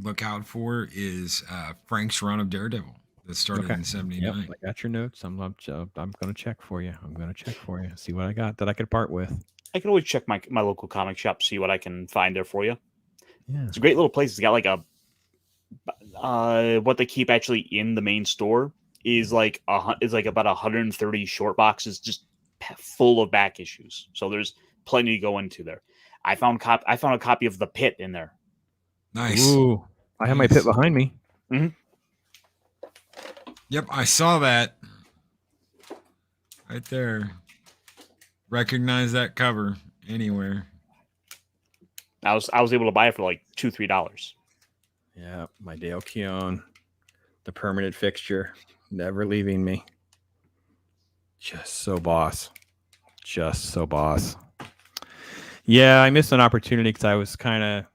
lookout for is Frank's run of Daredevil that started in '79. Yep, I got your notes. I'm gonna check for you. See what I got that I could part with. I can always check my local comic shop, see what I can find there for you. Yeah, it's a great little place. It's got like what they keep actually in the main store is like about 130 short boxes just full of back issues. So there's plenty to go into there. I found a copy of The Pit in there. Nice. Ooh, I have my pit behind me. Yep, I saw that right there. Recognize that cover anywhere. I was able to buy it for like $2-3. Yeah, my Dale Keown, the permanent fixture, never leaving me. Just so boss. Yeah, I missed an opportunity because I was kind of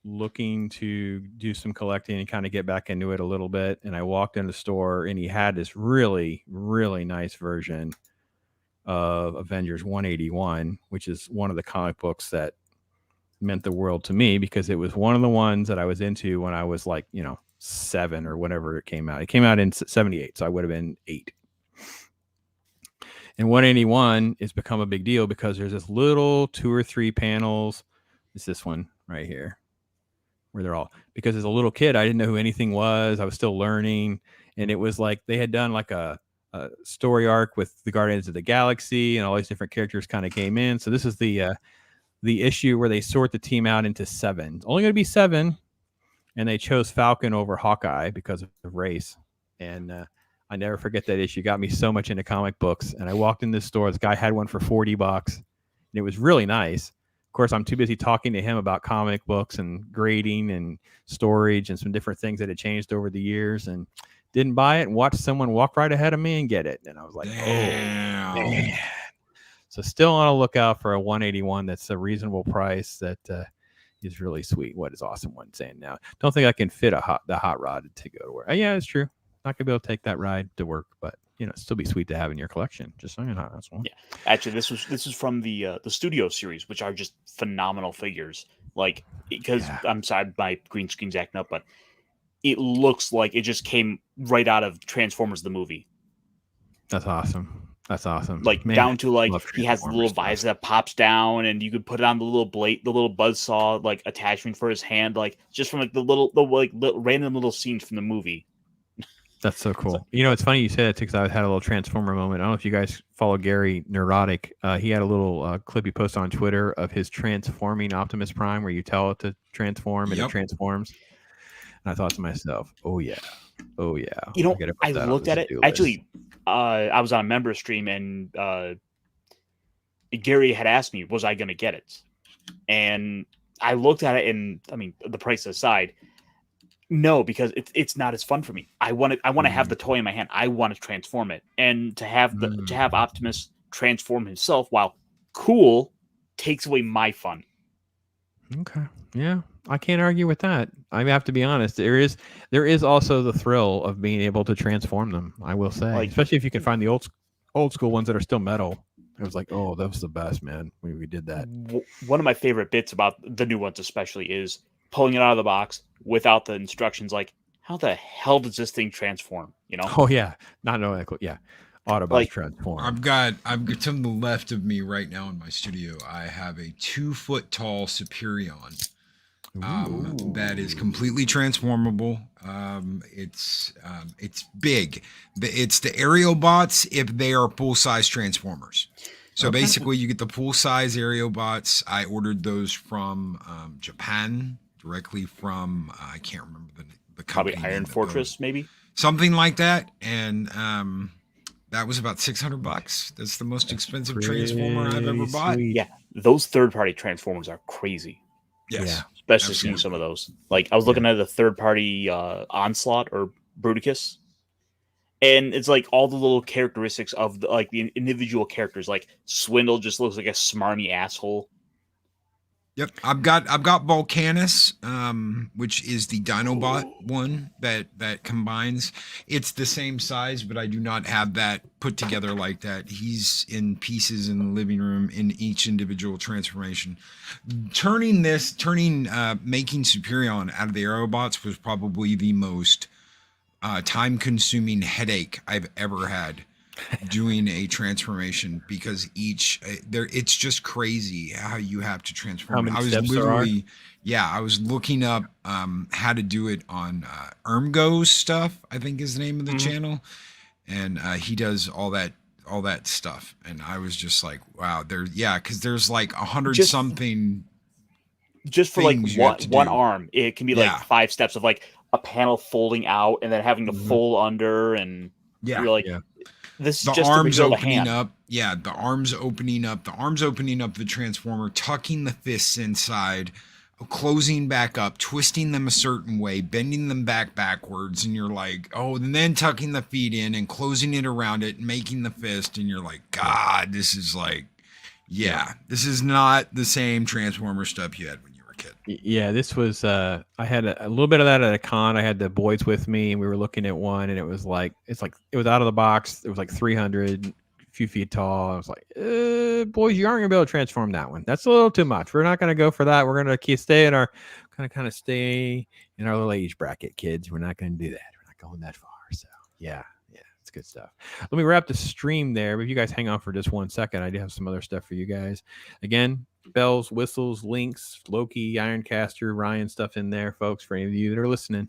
looking to do some collecting and kind of get back into it a little bit. And I walked in the store and he had this really, really nice version of Avengers 181, which is one of the comic books that meant the world to me because it was one of the ones that I was into when I was like, 7 or whenever it came out. It came out in 78, so I would have been 8. And 181 has become a big deal because there's this little 2 or 3 panels. It's this one right here where they're all, because as a little kid, I didn't know who anything was. I was still learning. And it was like they had done like a story arc with the Guardians of the Galaxy and all these different characters kind of came in. So this is the issue where they sort the team out into 7. It's only going to be 7. And they chose Falcon over Hawkeye because of race. And I never forget that issue. Got me so much into comic books. And I walked in this store. This guy had one for $40. And it was really nice. Of course, I'm too busy talking to him about comic books and grading and storage and some different things that had changed over the years. And didn't buy it and watched someone walk right ahead of me and get it. And I was like, damn. Oh, man. So still on a lookout for a 181 that's a reasonable price that is really sweet. What is Awesome One saying now? Don't think I can fit the hot rod to go to work. Yeah, it's true. Not gonna be able to take that ride to work, but still be sweet to have in your collection. Just saying, that's one. Yeah, actually, this is from the studio series, which are just phenomenal figures. Like, because I'm sorry, my green screen's acting up, but it looks like it just came right out of Transformers the movie. That's awesome. That's awesome. Like, man, down to like he has the little visor that pops down, and you could put it on the little blade, the little buzzsaw like attachment for his hand, like just from like the random little scenes from the movie. That's so cool. It's funny you say that because I had a little Transformer moment. I don't know if you guys follow Gary Neurotic. He had a little clip he posted on Twitter of his transforming Optimus Prime, where you tell it to transform and it transforms. And I thought to myself, oh yeah. I looked at it actually. I was on a member stream and Gary had asked me, was I going to get it? And I looked at it, and I mean, the price aside, no, because it's not as fun for me. I want to have the toy in my hand. I want to transform it, and to have Optimus transform himself, while cool, takes away my fun. Okay, yeah, I can't argue with that. I have to be honest. There is also the thrill of being able to transform them. I will say, especially if you can find the old school ones that are still metal. It was like, oh, that was the best, man. We did that. One of my favorite bits about the new ones, especially, is pulling it out of the box without the instructions. Like, how the hell does this thing transform? Oh yeah, not knowing. Yeah, Autobots transform. I've got to the left of me right now in my studio. I have a 2-foot tall Superion. That is completely transformable. It's big. It's the aerial bots if they are full size Transformers. So basically, you get the full size aerial bots. I ordered those from Japan, directly from I can't remember the company. Probably Iron Fortress, maybe something like that. And that was about $600. That's the most expensive Transformer I've ever bought. Yeah, those third-party Transformers are crazy. Yes. Yeah. Especially seeing some of those. Like, I was looking at the third-party Onslaught or Bruticus, and it's like all the little characteristics of the individual characters. Like, Swindle just looks like a smarmy asshole. Yep, I've got Volcanus, which is the Dinobot one that combines. It's the same size, but I do not have that put together like that. He's in pieces in the living room in each individual transformation. Making Superion out of the Aerobots was probably the most time-consuming headache I've ever had. doing a transformation because each there it's just crazy how you have to transform. How many I was steps there are? literally I was looking up how to do it on Ermgo's stuff, I think is the name of the channel, and he does all that stuff, and I was just like, wow, because there's like 100 Just- something Just for like things you have to one do. arm, it can be like Yeah. 5 steps of like a panel folding out and then having to fold under, and you're like, Yeah. this is the just arms to reveal the opening hand. up. Yeah, the arms opening up the transformer, tucking the fists inside, closing back up, twisting them a certain way, bending them backwards, and you're like, oh, and then tucking the feet in and closing it around it, and making the fist, and you're like, God, this is like, this is not the same Transformer stuff you had when you were a kid. Yeah, this was I had a little bit of that at a con. I had the boys with me, and we were looking at one, and it was like it was out of the box. It was like 300, a few feet tall. I was like, boys, you aren't gonna be able to transform that one. That's a little too much. We're not gonna go for that. We're gonna stay in our kind of stay in our little age bracket, kids. We're not gonna do that. We're not going that far. So yeah. It's good stuff. Let me wrap the stream there. But if you guys hang on for just 1 second, I do have some other stuff for you guys. Again, bells, whistles, links, Loki, Ironcaster, Ryan stuff in there, folks, for any of you that are listening.